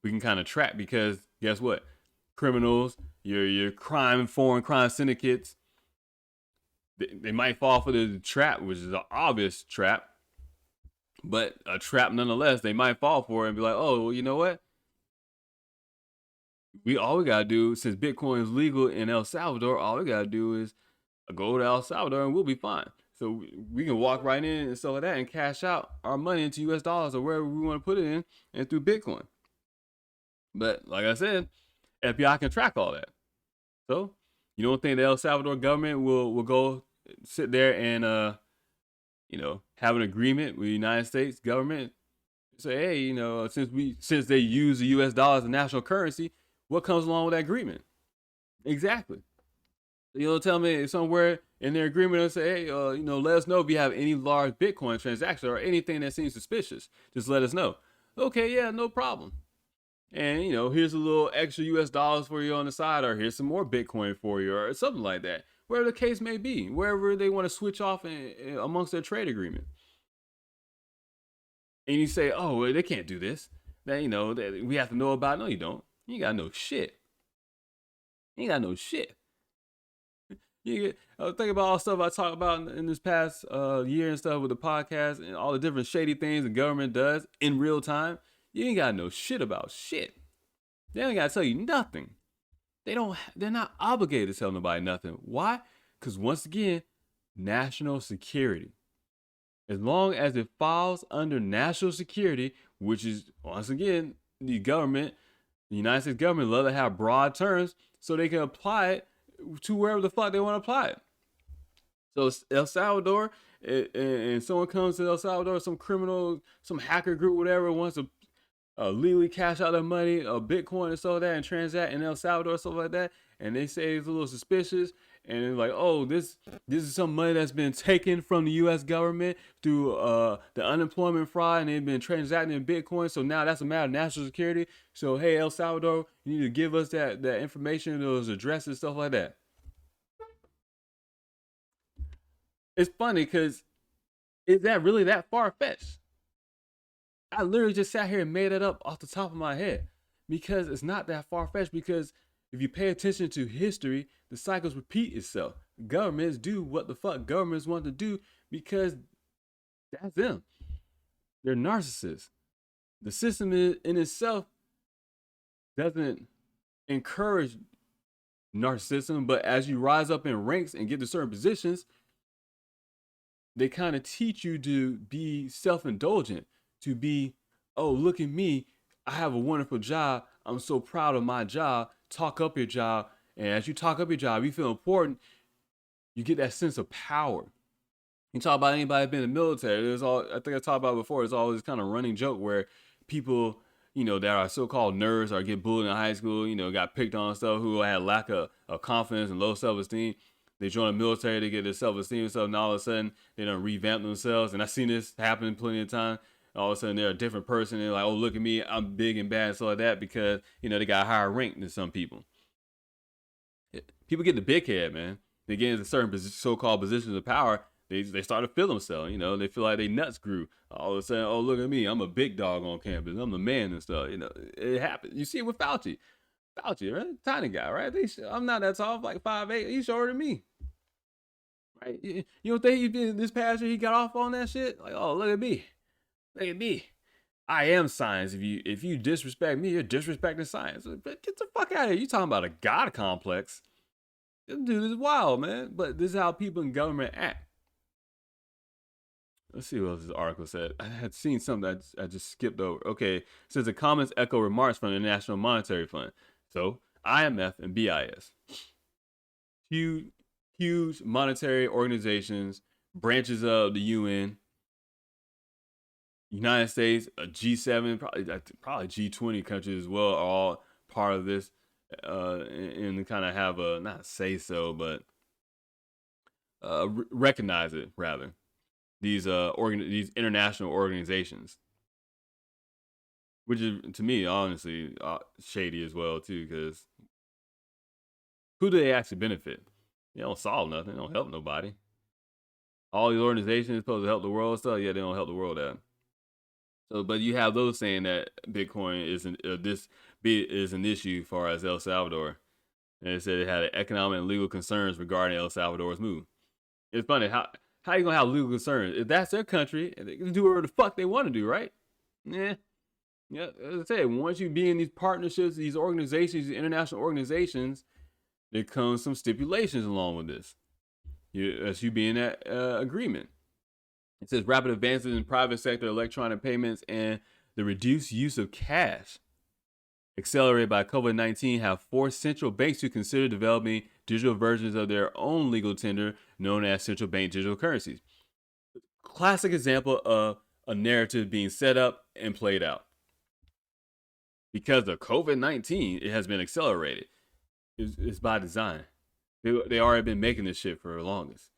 we can kind of track because guess what? Criminals, your foreign crime syndicates, they might fall for the trap, which is an obvious trap, but a trap nonetheless. They might fall for it and be like, oh, well, you know what? All we gotta do since Bitcoin is legal in El Salvador, all we gotta do is go to El Salvador and we'll be fine. So we can walk right in and stuff like that and cash out our money into US dollars or wherever we want to put it in and through Bitcoin. But like I said, FBI can track all that. So you don't think the El Salvador government will go sit there and have an agreement with the United States government? Say, hey, since they use the US dollar as a national currency, what comes along with that agreement? Exactly. Tell me somewhere in their agreement and say, hey, let us know if you have any large Bitcoin transaction or anything that seems suspicious. Just let us know. Okay, yeah, no problem. And here's a little extra US dollars for you on the side, or here's some more Bitcoin for you, or something like that. Wherever the case may be, wherever they want to switch off amongst their trade agreement. And you say, oh, well, they can't do this. That that we have to know about. No, you don't. You ain't got no shit. You ain't got no shit. Think about all the stuff I talked about in this past year and stuff with the podcast and all the different shady things the government does in real time. You ain't got no shit about shit. They ain't gotta tell you nothing. They're not obligated to tell nobody nothing. Why? Because once again, national security. As long as it falls under national security, which is once again the government, the United States government love to have broad terms so they can apply it to wherever the fuck they want to apply it. So El Salvador, and someone comes to El Salvador, some criminal, some hacker group, whatever, wants to legally cash out their money, Bitcoin and stuff like that, and transact in El Salvador, stuff like that, and they say it's a little suspicious, and it's like, oh, this is some money that's been taken from the U.S. government through the unemployment fraud, and they've been transacting in Bitcoin, so now that's a matter of national security. So hey, El Salvador, you need to give us that information, those addresses, stuff like that. It's funny because is that really that far fetched? I literally just sat here and made it up off the top of my head because it's not that far fetched. Because if you pay attention to history, the cycles repeat itself. Governments do what the fuck governments want to do because that's them. They're narcissists. The system in itself doesn't encourage narcissism, but as you rise up in ranks and get to certain positions, they kind of teach you to be self-indulgent, to be, oh, look at me, I have a wonderful job, I'm so proud of my job. Talk up your job, and as you talk up your job, you feel important, you get that sense of power. You talk about anybody been in the military, there's all, I think I talked about before, there's always kind of running joke where people that are so-called nerds or get bullied in high school, got picked on and stuff, who had lack of confidence and low self-esteem. They join the military to get their self-esteem and stuff, and all of a sudden they don't revamp themselves. And I've seen this happen plenty of times. All of a sudden they're a different person. They're like, oh, look at me, I'm big and bad and stuff like that because, they got a higher rank than some people. People get the big head, man. They get into certain so-called positions of power. They start to feel themselves, they feel like they nuts grew. All of a sudden, oh, look at me, I'm a big dog on campus. I'm the man and stuff, It happens. You see it with Fauci. Fauci, right? Tiny guy, right? I'm not that tall, like 5'8". He's shorter than me. Right? You don't think this past year he got off on that shit? Like, oh, look at me. Look at me. I am science. If you disrespect me, you're disrespecting science. Get the fuck out of here. You talking about a God complex. This dude is wild, man. But this is how people in government act. Let's see what else this article said. I had seen something that I just skipped over. Okay, it says the comments echo remarks from the International Monetary Fund. So IMF and BIS, huge monetary organizations, branches of the UN, United States, a G7, probably G20 countries as well, are all part of this, and kind of have a not say so, but recognize it rather. These international organizations, which is to me honestly shady as well too, because who do they actually benefit? They don't solve nothing. They don't help nobody. All these organizations supposed to help the world and stuff. Yeah, they don't help the world out. So, but you have those saying that Bitcoin isn't is an issue as far as El Salvador. And they said it had economic and legal concerns regarding El Salvador's move. It's funny how you gonna have legal concerns if that's their country and they can do whatever the fuck they want to do, right? Yeah, yeah. As I said, once you be in these partnerships, these organizations, these international organizations, there comes some stipulations along with this. As you be in that agreement. It says rapid advances in private sector electronic payments and the reduced use of cash accelerated by COVID-19 have forced central banks to consider developing digital versions of their own legal tender known as central bank digital currencies. Classic example of a narrative being set up and played out. Because of COVID-19, it has been accelerated. It's by design. They already been making this shit for the longest.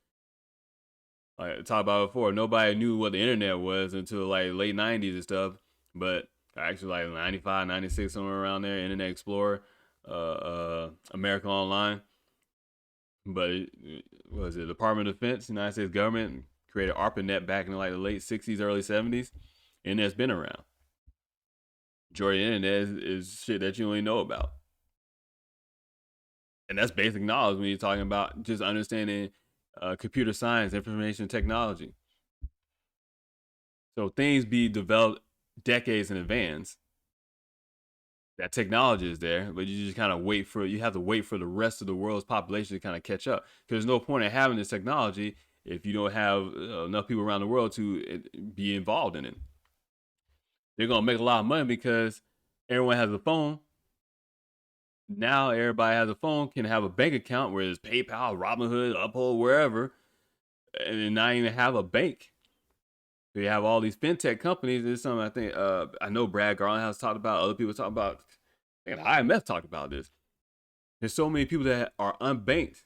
Like I talked about before, nobody knew what the internet was until like late 90s and stuff. But actually like 95, 96, somewhere around there, Internet Explorer, America Online. But what was it Department of Defense, United States government created ARPANET back in like the late 60s, early 70s. Internet's been around. Majority of the internet is shit that you only know about. And that's basic knowledge when you're talking about just understanding computer science, information technology. So things be developed decades in advance. That technology is there, but you just kind of you have to wait for the rest of the world's population to kind of catch up. Because there's no point in having this technology if you don't have enough people around the world to be involved in it. They're going to make a lot of money because everyone has a phone. Now everybody has a phone, can have a bank account, where it's PayPal, Robinhood, Uphold, wherever, and then not even have a bank. So you have all these fintech companies. This is something I think I know Brad Garland has talked about. Other people talk about. I think IMF talked about this. There's so many people that are unbanked,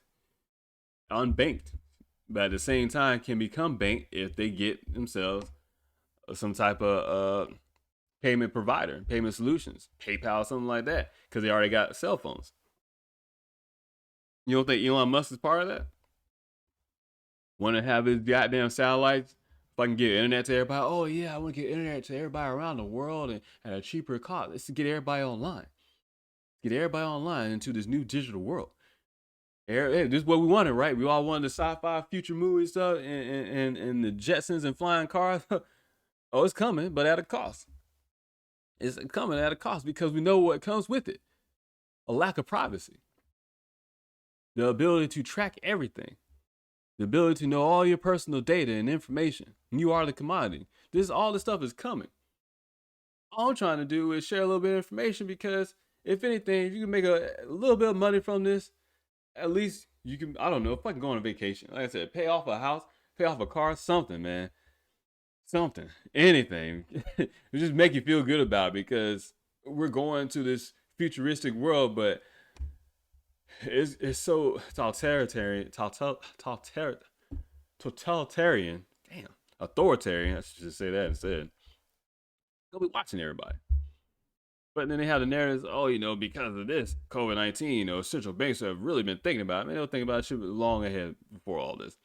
but at the same time can become banked if they get themselves some type of payment provider, payment solutions, PayPal, something like that, because they already got cell phones. You don't think Elon Musk is part of that? Want to have his goddamn satellites? If I can get internet to everybody, oh yeah, I want to get internet to everybody around the world and at a cheaper cost. Let's get everybody online. Get everybody online into this new digital world. Hey, this is what we wanted, right? We all wanted the sci-fi future movie stuff and the Jetsons and flying cars. Oh, it's coming, but at a cost. It's coming at a cost because we know what comes with it. A lack of privacy. The ability to track everything. The ability to know all your personal data and information. You are the commodity. All this stuff is coming. All I'm trying to do is share a little bit of information because if anything, if you can make a little bit of money from this, at least you can, I don't know, if I can go on a vacation, like I said, pay off a house, pay off a car, something, man. Something, anything. It just make you feel good about it because we're going to this futuristic world, but it's so totalitarian, damn, authoritarian. I should just say that instead. They'll be watching everybody. But then they have the narratives, oh, because of this COVID-19, central banks have really been thinking about it. Man, they'll think about it shit long ahead before all this.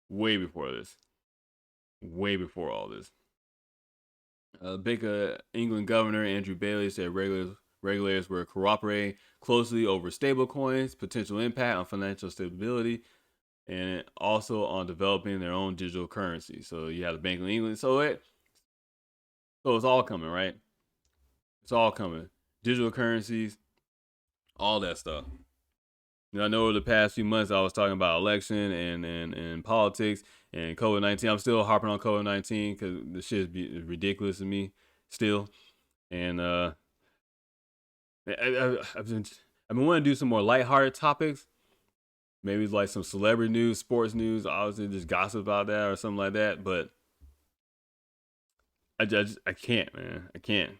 Way before this. Way before all this. Bank of England Governor Andrew Bailey said regulators were cooperating closely over stablecoins, potential impact on financial stability, and also on developing their own digital currency. So you have the Bank of England. So it's all coming, right? It's all coming. Digital currencies, all that stuff. I know the past few months I was talking about election and politics and COVID-19. I'm still harping on COVID-19 because the shit is ridiculous to me still. And I've been wanting to do some more lighthearted topics. Maybe it's like some celebrity news, sports news, obviously just gossip about that or something like that. But I can't, man. I can't.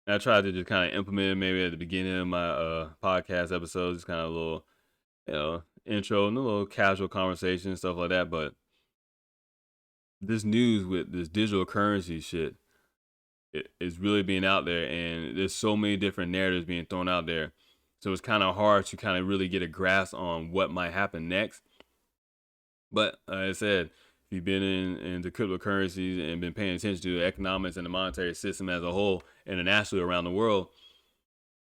And I tried to just kind of implement it maybe at the beginning of my podcast episodes, just kind of a little intro and a little casual conversation and stuff like that. But this news with this digital currency shit is really being out there, and there's so many different narratives being thrown out there. So it's kind of hard to kind of really get a grasp on what might happen next. But like I said, if you've been into cryptocurrencies and been paying attention to the economics and the monetary system as a whole, internationally around the world,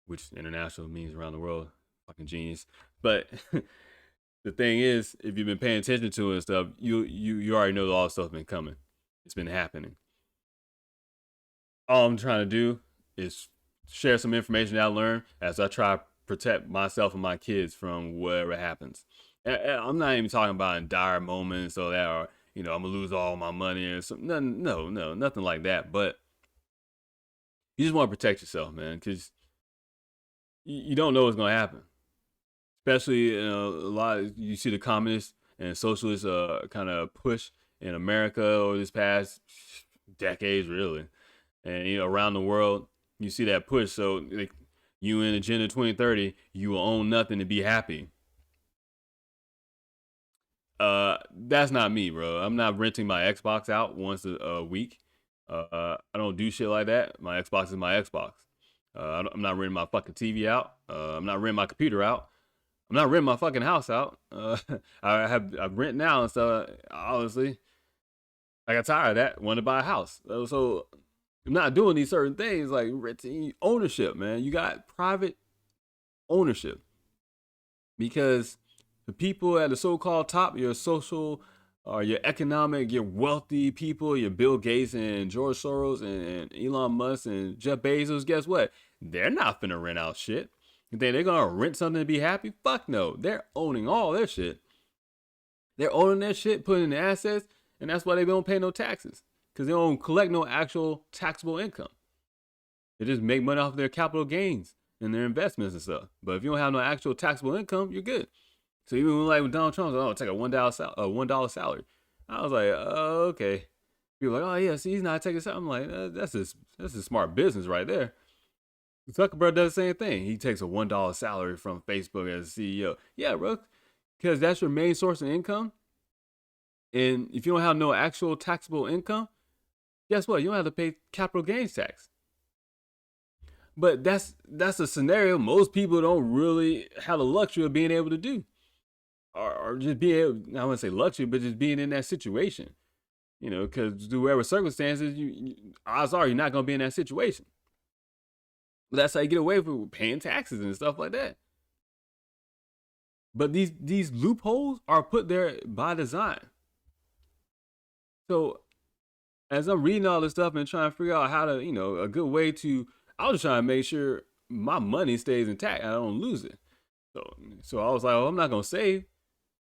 which international means around the world, fucking genius. But the thing is, if you've been paying attention to it and stuff, you already know all the stuff been coming. It's been happening. All I'm trying to do is share some information that I learned as I try to protect myself and my kids from whatever happens. And I'm not even talking about in dire moments or that, or I'm gonna lose all my money or something. No, nothing like that. But you just want to protect yourself, man, because you don't know what's gonna happen. Especially a lot you see the communists and socialists kind of push in America over this past decades, really, and around the world you see that push. So like, you in Agenda 2030, you will own nothing to be happy. That's not me, bro. I'm not renting my Xbox out once a week. I don't do shit like that. My Xbox is my Xbox. I'm not renting my fucking TV out. I'm not renting my computer out. I'm not renting my fucking house out. I rent now, and so honestly, I got tired of that. Wanted to buy a house, so I'm not doing these certain things like renting. Ownership, man. You got private ownership because the people at the so-called top, your social or your economic, your wealthy people, your Bill Gates and George Soros and Elon Musk and Jeff Bezos, guess what? They're not finna rent out shit. You think they're gonna rent something to be happy? Fuck no. They're owning all their shit. They're owning their shit, putting in the assets, and that's why they don't pay no taxes. Because they don't collect no actual taxable income. They just make money off their capital gains and their investments and stuff. But if you don't have no actual taxable income, you're good. So even when Donald Trump was like, "Oh, take a $1 salary," I was like, "Oh, okay." People were like, "Oh yeah, see, he's not taking salary." I'm like, "That's a smart business right there." Zuckerberg does the same thing. He takes a $1 salary from Facebook as a CEO. Yeah, bro, because that's your main source of income. And if you don't have no actual taxable income, guess what? You don't have to pay capital gains tax. But that's a scenario most people don't really have the luxury of being able to do, or just being able, I wouldn't say luxury, but just being in that situation. Because through whatever circumstances, odds are you're not gonna be in that situation. But that's how you get away with paying taxes and stuff like that. But these loopholes are put there by design. So as I'm reading all this stuff and trying to figure out how to, a good way to, I was trying to make sure my money stays intact. I don't lose it. So I was like, I'm not gonna save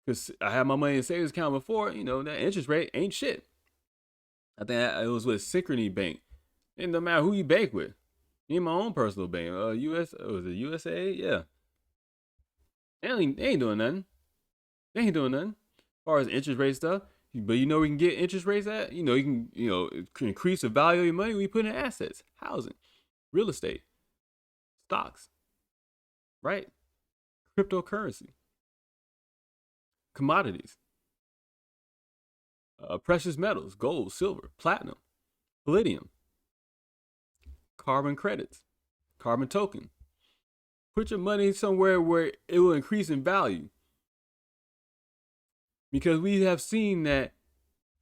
because I had my money in savings account before. That interest rate ain't shit. I think it was with Synchrony Bank. It no matter who you bank with. Me and my own personal bank, was it USA? Yeah, they ain't doing nothing. They ain't doing nothing as far as interest rate stuff. But we can get interest rates at. You can increase the value of your money when you put in assets, housing, real estate, stocks, right? Cryptocurrency, commodities, precious metals, gold, silver, platinum, palladium, carbon credits, carbon token. Put your money somewhere where it will increase in value. Because we have seen that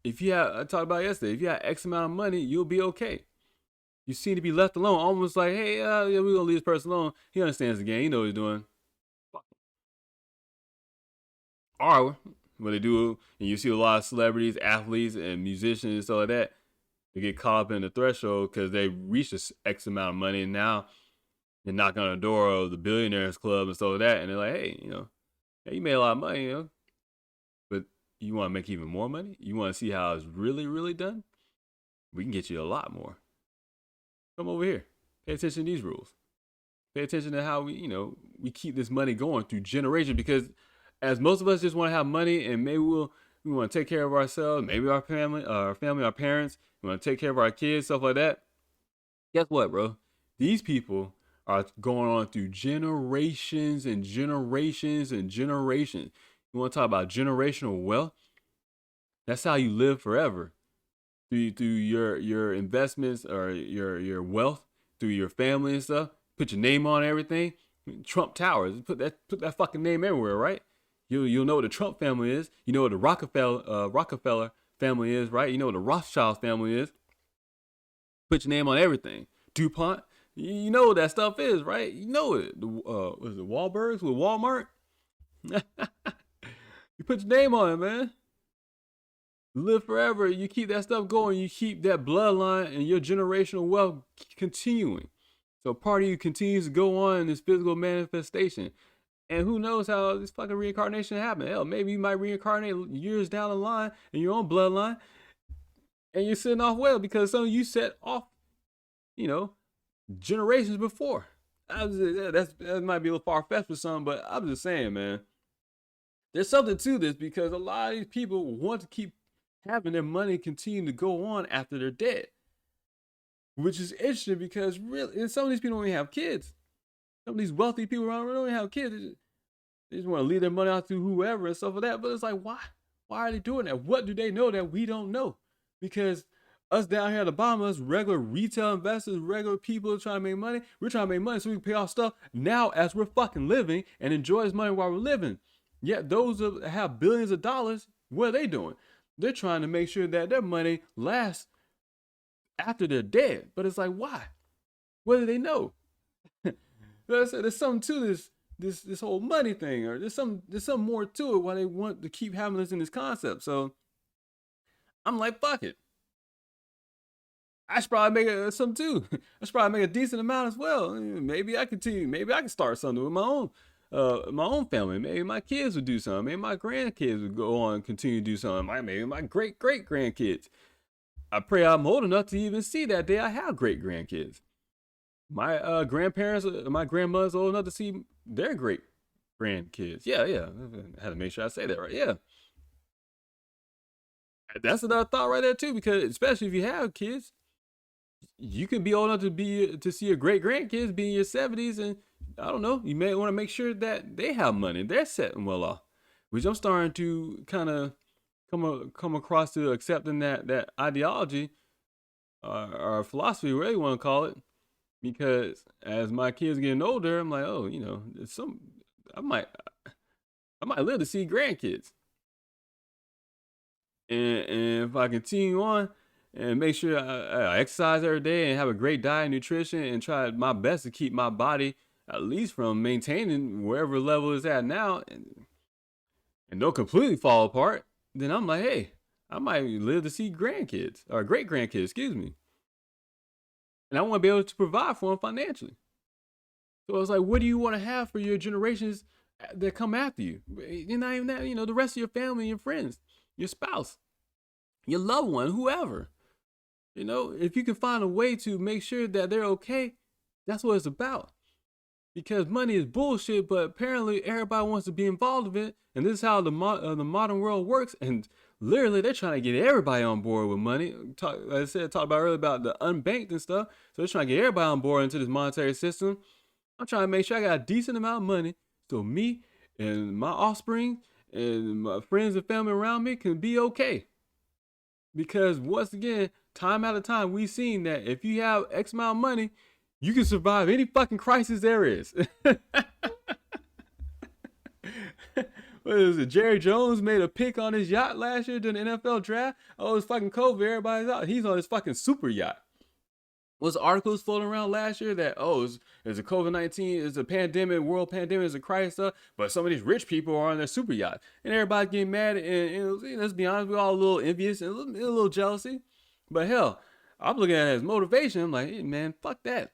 if you have, I talked about yesterday, if you have X amount of money, you'll be okay. You seem to be left alone, almost like, hey, yeah, we're gonna leave this person alone. He understands the game, he knows what he's doing. Or what they do, and you see a lot of celebrities, athletes, and musicians and stuff like that, they get caught up in the threshold because they reach this X amount of money, and now they're knocking on the door of the billionaires club and stuff like that, and they're like, hey, hey, you made a lot of money, but you want to make even more money? You want to see how it's really, really done? We can get you a lot more. Come over here. Pay attention to these rules. Pay attention to how we keep this money going through generations. Because as most of us just want to have money, and maybe we want to take care of ourselves, maybe our family, our parents, we want to take care of our kids, stuff like that. Guess what, bro? These people are going on through generations and generations and generations. You want to talk about generational wealth? That's how you live forever. Through your investments or your wealth, through your family and stuff. Put your name on everything. Trump Towers. Put that fucking name everywhere, right? You'll know what the Trump family is. You know what the Rockefeller family is, right? You know what the Rothschild family is. Put your name on everything. DuPont. You know what that stuff is, right? You know it. Was it Wahlbergs with Walmart? You put your name on it, man. Live forever. You keep that stuff going. You keep that bloodline and your generational wealth continuing. So part of you continues to go on in this physical manifestation. And who knows how this fucking reincarnation happened? Hell, maybe you might reincarnate years down the line in your own bloodline, and you're sitting off well because some of you set off, you know, generations before. That might be a little far fetched for some, but I'm just saying, man. There's something to this because a lot of these people want to keep having their money continue to go on after they're dead, which is interesting because really, some of these people don't even have kids. Some of these wealthy people around don't even have kids. They just want to leave their money out to whoever and stuff like that. But it's like, why? Why are they doing that? What do they know that we don't know? Because us down here at the bottom, us regular retail investors, regular people trying to make money, we're trying to make money so we can pay off stuff now as we're fucking living and enjoy this money while we're living. Yet those that have billions of dollars, what are they doing? They're trying to make sure that their money lasts after they're dead. But it's like, why? What do they know? There's something to this whole money thing, or there's some more to it why they want to keep having this in this concept. So I'm like, fuck it. I should probably make some too. I should probably make a decent amount as well. Maybe I continue. Maybe I can start something with my own family. Maybe my kids would do something. Maybe my grandkids would go on and continue to do something. Maybe my great grandkids. I pray I'm old enough to even see that day I have great grandkids. My grandparents, my grandmother's old enough to see their great grandkids. Yeah. I had to make sure I say that right. Yeah. That's another thought right there too, because especially if you have kids, you can be old enough to see your great grandkids be in your 70s, and I don't know, you may want to make sure that they have money, they're setting well off, which I'm starting to kind of come across to accepting that ideology or philosophy, whatever you want to call it, because as my kids getting older, I'm like, oh, I might live to see grandkids, and if I continue on and make sure I exercise every day and have a great diet and nutrition and try my best to keep my body at least from maintaining wherever level it's at now and don't completely fall apart, then I'm like, hey, I might live to see grandkids or great grandkids, excuse me. And I want to be able to provide for them financially. So it's like, what do you want to have for your generations that come after you? You're not even that, the rest of your family, your friends, your spouse, your loved one, whoever. If you can find a way to make sure that they're okay, that's what it's about. Because money is bullshit, but apparently everybody wants to be involved in it, and this is how the modern world works. And literally, they're trying to get everybody on board with money. Like I said, talked about earlier about the unbanked and stuff. So they're trying to get everybody on board into this monetary system. I'm trying to make sure I got a decent amount of money so me and my offspring and my friends and family around me can be okay. Because once again, time out of time, we've seen that if you have X amount of money, you can survive any fucking crisis there is. What is it? Jerry Jones made a pick on his yacht last year during the NFL draft. Oh, it's fucking COVID. Everybody's out. He's on his fucking super yacht. Was articles floating around last year that, it's a COVID-19, it's a pandemic, world pandemic, it's a crisis, but some of these rich people are on their super yacht. And everybody's getting mad, and let's be honest, we're all a little envious and a little jealousy. But hell, I'm looking at it as motivation. I'm like, hey man, fuck that.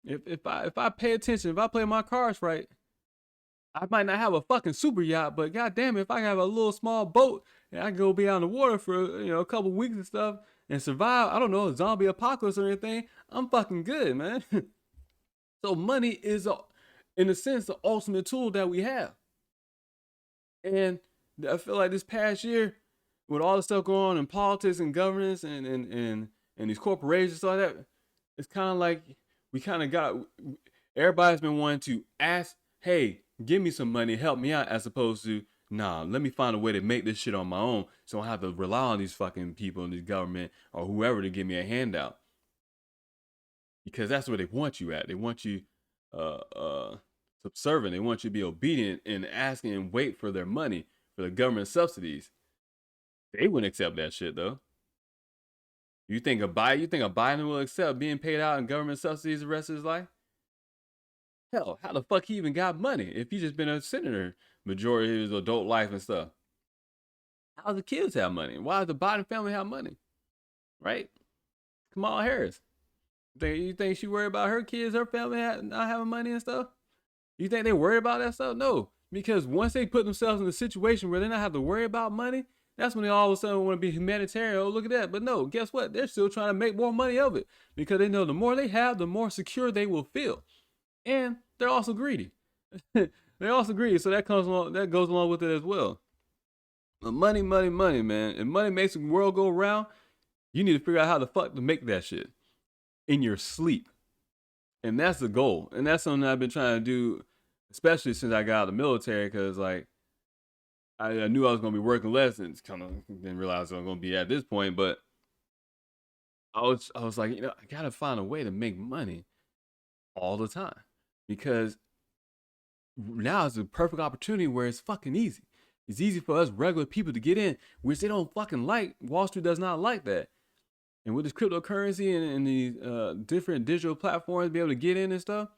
If I pay attention, if I play my cards right, I might not have a fucking super yacht, but goddamn it, if I have a little small boat and I can go be out in the water for a couple weeks and stuff and survive, I don't know, a zombie apocalypse or anything, I'm fucking good, man. So money is, in a sense, the ultimate tool that we have. And I feel like this past year, with all the stuff going on in politics and governance and these corporations and stuff like that, it's kind of like we kind of got, everybody's been wanting to ask, hey, give me some money, help me out, as opposed to, nah, let me find a way to make this shit on my own so I don't have to rely on these fucking people in the government or whoever to give me a handout. Because that's where they want you at. They want you subservient. They want you to be obedient and asking and wait for their money, for the government subsidies. They wouldn't accept that shit though. You think a Biden will accept being paid out in government subsidies the rest of his life? Hell, how the fuck he even got money if he just been a senator majority of his adult life and stuff? How the kids have money? Why does the Biden family have money? Right? Kamala Harris. You think she worried about her kids, her family not having money and stuff? You think they worried about that stuff? No, because once they put themselves in a situation where they not have to worry about money, that's when they all of a sudden want to be humanitarian. Oh, look at that. But no, guess what? They're still trying to make more money of it because they know the more they have, the more secure they will feel. And they're also greedy. They're also greedy, so that goes along with it as well. But money, man. If money makes the world go round, you need to figure out how the fuck to make that shit in your sleep. And that's the goal. And that's something I've been trying to do, especially since I got out of the military, because like I knew I was gonna be working less, and kind of didn't realize I was gonna be at this point. But I was like, I gotta find a way to make money all the time, because now is the perfect opportunity where it's fucking easy. It's easy for us regular people to get in, which they don't fucking like. Wall Street does not like that. And with this cryptocurrency and these different digital platforms, be able to get in and stuff,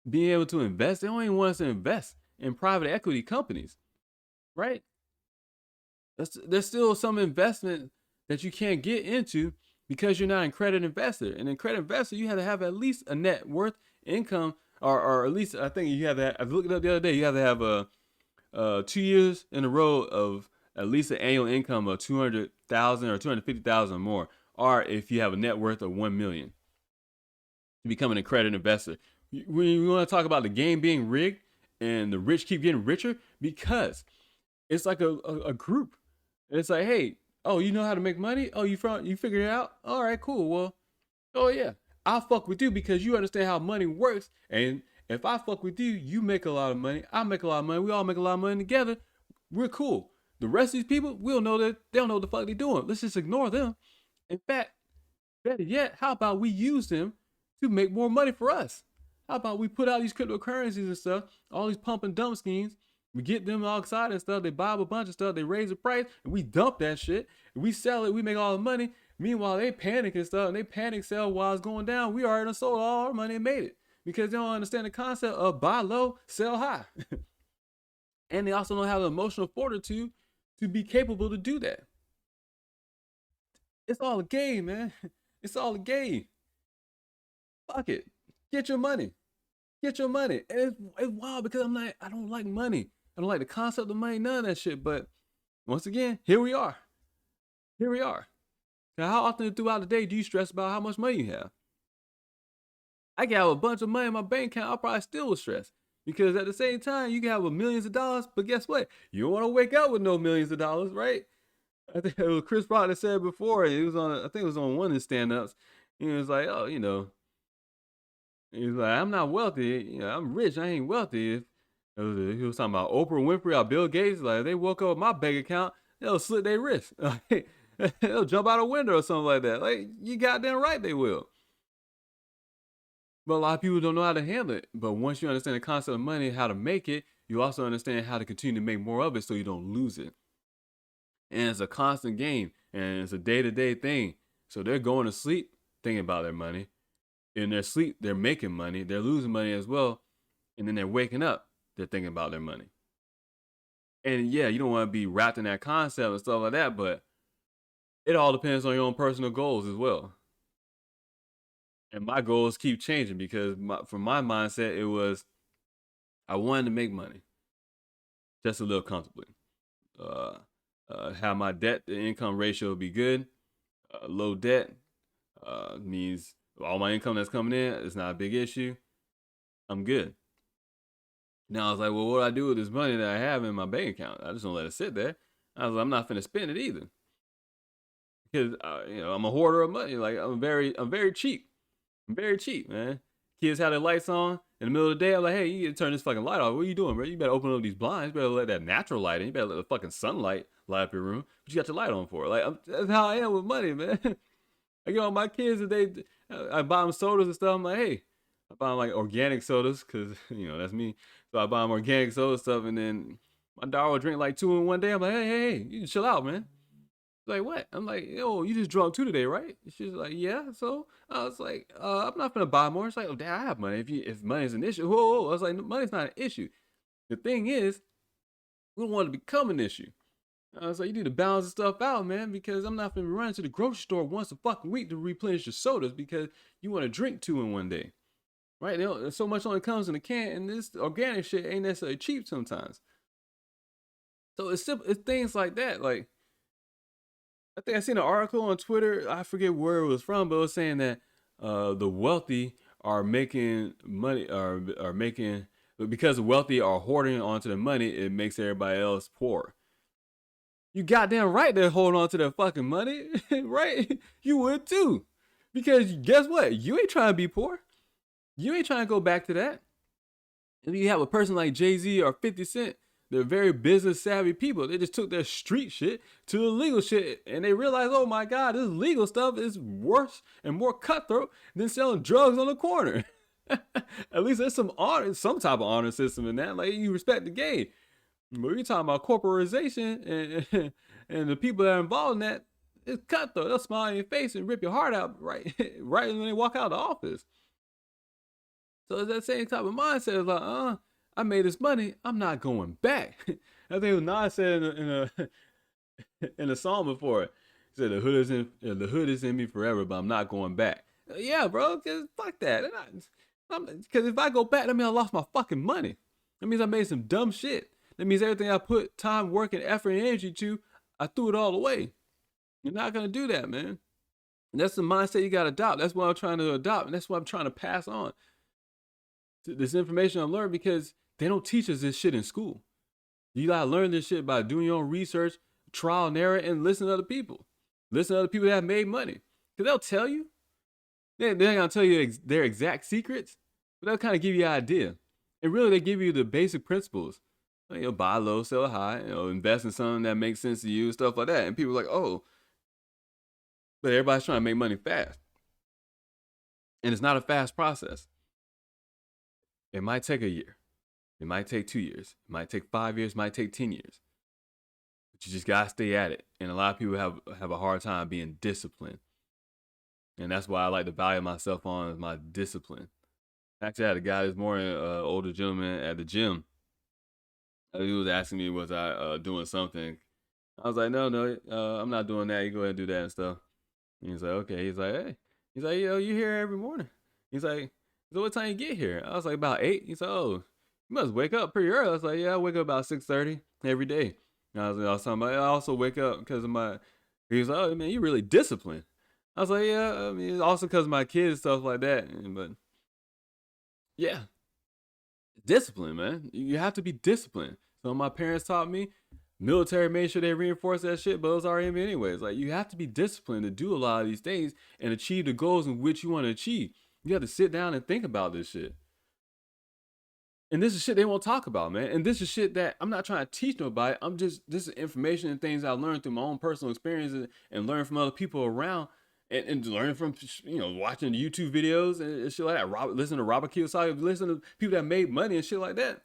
being able to invest, they don't even want us to invest in private equity companies, right? There's still some investment that you can't get into because you're not an accredited investor. And an accredited investor, you have to have at least a net worth income, or at least I think you have to. I looked it up the other day. You have to have 2 years in a row of at least an annual income of 200,000 or 250,000 or more, or if you have a net worth of 1 million to become an accredited investor. We want to talk about the game being rigged and the rich keep getting richer because it's like a group. It's like, hey, oh, you know how to make money? Oh, you figured it out? All right, cool. Well, oh yeah, I'll fuck with you because you understand how money works. And if I fuck with you, you make a lot of money. I make a lot of money. We all make a lot of money together. We're cool. The rest of these people, we don't know that they don't know what the fuck they're doing. Let's just ignore them. In fact, better yet, how about we use them to make more money for us? How about we put out these cryptocurrencies and stuff, all these pump and dump schemes. We get them all excited and stuff. They buy up a bunch of stuff. They raise the price and we dump that shit. And we sell it. We make all the money. Meanwhile, they panic and stuff. And they panic sell while it's going down. We already sold all our money and made it because they don't understand the concept of buy low, sell high. And they also don't have the emotional fortitude to be capable to do that. It's all a game, man. It's all a game. Fuck it. Get your money. Get your money. And it's wild because I don't like money. I don't like the concept of money, none of that shit. But once again, here we are. Here we are. Now, how often throughout the day do you stress about how much money you have? I can have a bunch of money in my bank account. I'll probably still stress. Because at the same time, you can have millions of dollars, but guess what? You don't want to wake up with no millions of dollars, right? I think it was Chris Rock that said before. It was I think it was on one of his stand-ups. He was like, oh, he was like, I'm not wealthy. I'm rich. I ain't wealthy. He was talking about Oprah Winfrey or Bill Gates. Like, if they woke up with my bank account, they'll slit their wrist. They'll jump out a window or something like that. Like, you goddamn right they will. But a lot of people don't know how to handle it. But once you understand the concept of money, how to make it, you also understand how to continue to make more of it so you don't lose it. And it's a constant game, and it's a day-to-day thing. So they're going to sleep thinking about their money. In their sleep, they're making money. They're losing money as well. And then they're waking up, they're thinking about their money. And yeah, you don't want to be wrapped in that concept and stuff like that, but it all depends on your own personal goals as well. And my goals keep changing because from my mindset, it was I wanted to make money just a little comfortably. Have my debt to income ratio be good. Low debt means all my income that's coming in is not a big issue. I'm good. Now I was like, well, what do I do with this money that I have in my bank account? I just don't let it sit there. I was like, I'm not finna spend it either because I'm a hoarder of money. Like I'm very cheap. I'm very cheap, man. Kids have their lights on in the middle of the day. I'm like, hey, you need to turn this fucking light off. What are you doing, bro? You better open up these blinds. You better let that natural light in. You better let the fucking sunlight light up your room. What you got your light on for? Like, that's how I am with money, man. I get on my kids and I buy them sodas and stuff. I'm like, hey, I buy like organic sodas because that's me. So I buy them organic soda stuff, and then my dog will drink like two in one day. I'm like, hey, you chill out, man. Like what? I'm like, yo, you just drunk two today, right? She's like, yeah. So I was like, I'm not gonna buy more. It's like, oh, damn, I have money. If money is an issue, whoa. I was like, money's not an issue. The thing is, we don't want it to become an issue. I was like, you need to balance the stuff out, man, because I'm not gonna be running to the grocery store once a fucking week to replenish your sodas because you want to drink two in one day, right? So much only comes in a can, and this organic shit ain't necessarily cheap sometimes. So it's simple. It's things like that. Like I think I seen an article on Twitter. I forget where it was from, but it was saying that the wealthy are making money, are making because the wealthy are hoarding onto the money. It makes everybody else poor. You goddamn right they're holding on to their fucking money, right? You would too, because guess what? You ain't trying to be poor. You ain't trying to go back to that. If you have a person like Jay-Z or 50 Cent, they're very business savvy people. They just took their street shit to the legal shit and they realized, oh my God, this legal stuff is worse and more cutthroat than selling drugs on the corner. At least there's some honor, some type of honor system in that. Like you respect the game. But you're talking about corporatization and the people that are involved in that, it's cutthroat. They'll smile in your face and rip your heart out right when they walk out of the office. So it's that same type of mindset. It's like, I made this money. I'm not going back. I think it was Nas said in a song before. He said the hood is in me forever, but I'm not going back. Yeah, bro. Cause fuck that. Because if I go back, that means I lost my fucking money. That means I made some dumb shit. That means everything I put time, work, and effort and energy to, I threw it all away. You're not gonna do that, man. And that's the mindset you gotta adopt. That's what I'm trying to adopt, and that's what I'm trying to pass on. This information I learned because they don't teach us this shit in school. You gotta learn this shit by doing your own research, trial and error, and listen to other people. Listen to other people that have made money. Cause they'll tell you. They're not gonna tell you their exact secrets, but they'll kind of give you an idea. And really, they give you the basic principles. Buy low, sell high. Invest in something that makes sense to you, stuff like that. And people are like, oh, but everybody's trying to make money fast, and it's not a fast process. It might take a year. It might take 2 years. It might take 5 years. It might take 10 years. But you just gotta stay at it. And a lot of people have a hard time being disciplined. And that's why I like to value myself on is my discipline. Actually, I had a guy this morning, older gentleman at the gym. He was asking me, was I doing something? I was like, no, I'm not doing that. You go ahead and do that and stuff. And he's like, okay. He's like, hey. He's like, yo, you here every morning? He's like, so what time you get here? I was like, about 8. He's like, oh, you must wake up pretty early. I was like, yeah, I wake up about 6:30 every day. And I was talking about, I also wake up because of my. He was like, oh man, you really disciplined. I was like, yeah, I mean, it's also because of my kids and stuff like that. But yeah, discipline, man. You have to be disciplined. So my parents taught me. Military made sure they reinforced that shit, but it was already in me anyways. Like you have to be disciplined to do a lot of these things and achieve the goals in which you want to achieve. You have to sit down and think about this shit. And this is shit they won't talk about, man. And this is shit that I'm not trying to teach nobody. This is information and things I learned through my own personal experiences and learn from other people around and learning from, watching YouTube videos and shit like that. Listen to Robert Kiyosaki, listen to people that made money and shit like that.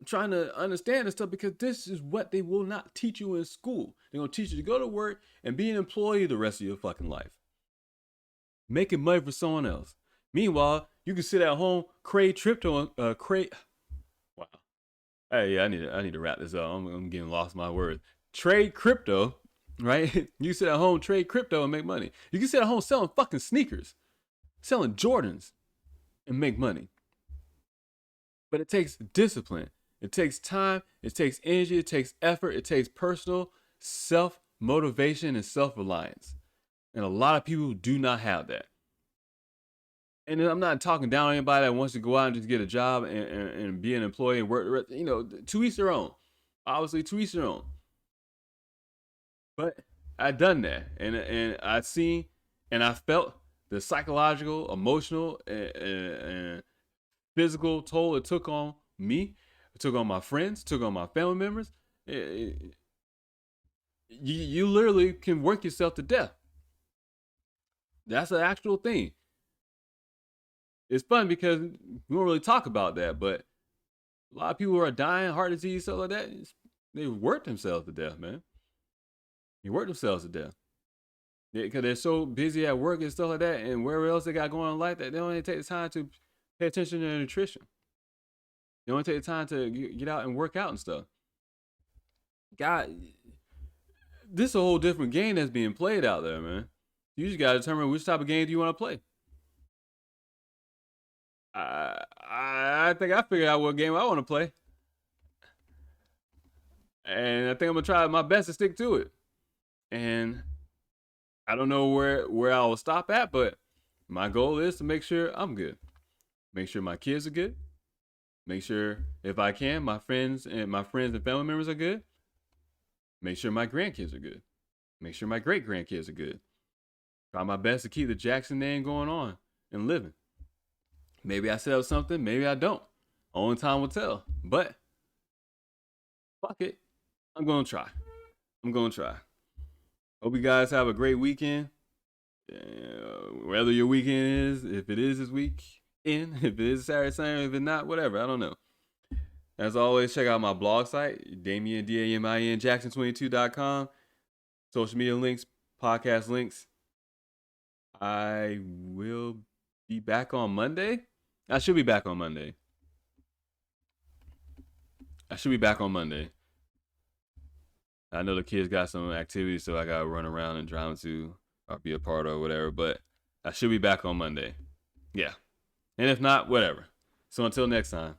I'm trying to understand this stuff because this is what they will not teach you in school. They're going to teach you to go to work and be an employee the rest of your fucking life. Making money for someone else. Meanwhile, you can sit at home, crave crypto, wow. Hey, yeah, I need to wrap this up. I'm getting lost my words. Trade crypto, right? You sit at home, trade crypto, and make money. You can sit at home selling fucking sneakers, selling Jordans, and make money. But it takes discipline. It takes time. It takes energy. It takes effort. It takes personal self-motivation and self-reliance. And a lot of people do not have that. And I'm not talking down on anybody that wants to go out and just get a job and be an employee and work, to each their own. Obviously, to each their own. But I done that. And I seen and I felt the psychological, emotional, and physical toll it took on me. It took on my friends, took on my family members. You literally can work yourself to death. That's an actual thing. it's fun because we don't really talk about that, but a lot of people who are dying, heart disease, stuff like that, they work themselves to death, man. They work themselves to death. Because they're so busy at work and stuff like that, and wherever else they got going on life, that they don't even take the time to pay attention to their nutrition. They don't take the time to get out and work out and stuff. God, this is a whole different game that's being played out there, man. You just gotta determine which type of game do you want to play. I think I figured out what game I want to play, and I think I'm gonna try my best to stick to it. And I don't know where I will stop at, but my goal is to make sure I'm good, make sure my kids are good, make sure if I can, my friends and family members are good, make sure my grandkids are good, make sure my great grandkids are good. Try my best to keep the Jackson name going on and living. Maybe I set up something, maybe I don't. Only time will tell. But fuck it, I'm gonna try. Hope you guys have a great weekend. Whether your weekend is, if it is this week if it is Saturday, Sunday, if it's not, whatever. I don't know. As always, check out my blog site, Damian, Damin, Jackson22.com. Social media links, podcast links. I will be back on Monday. I should be back on Monday. I know the kids got some activities, so I gotta run around and try to or be a part of or whatever. But I should be back on Monday. Yeah. And if not, whatever. So until next time.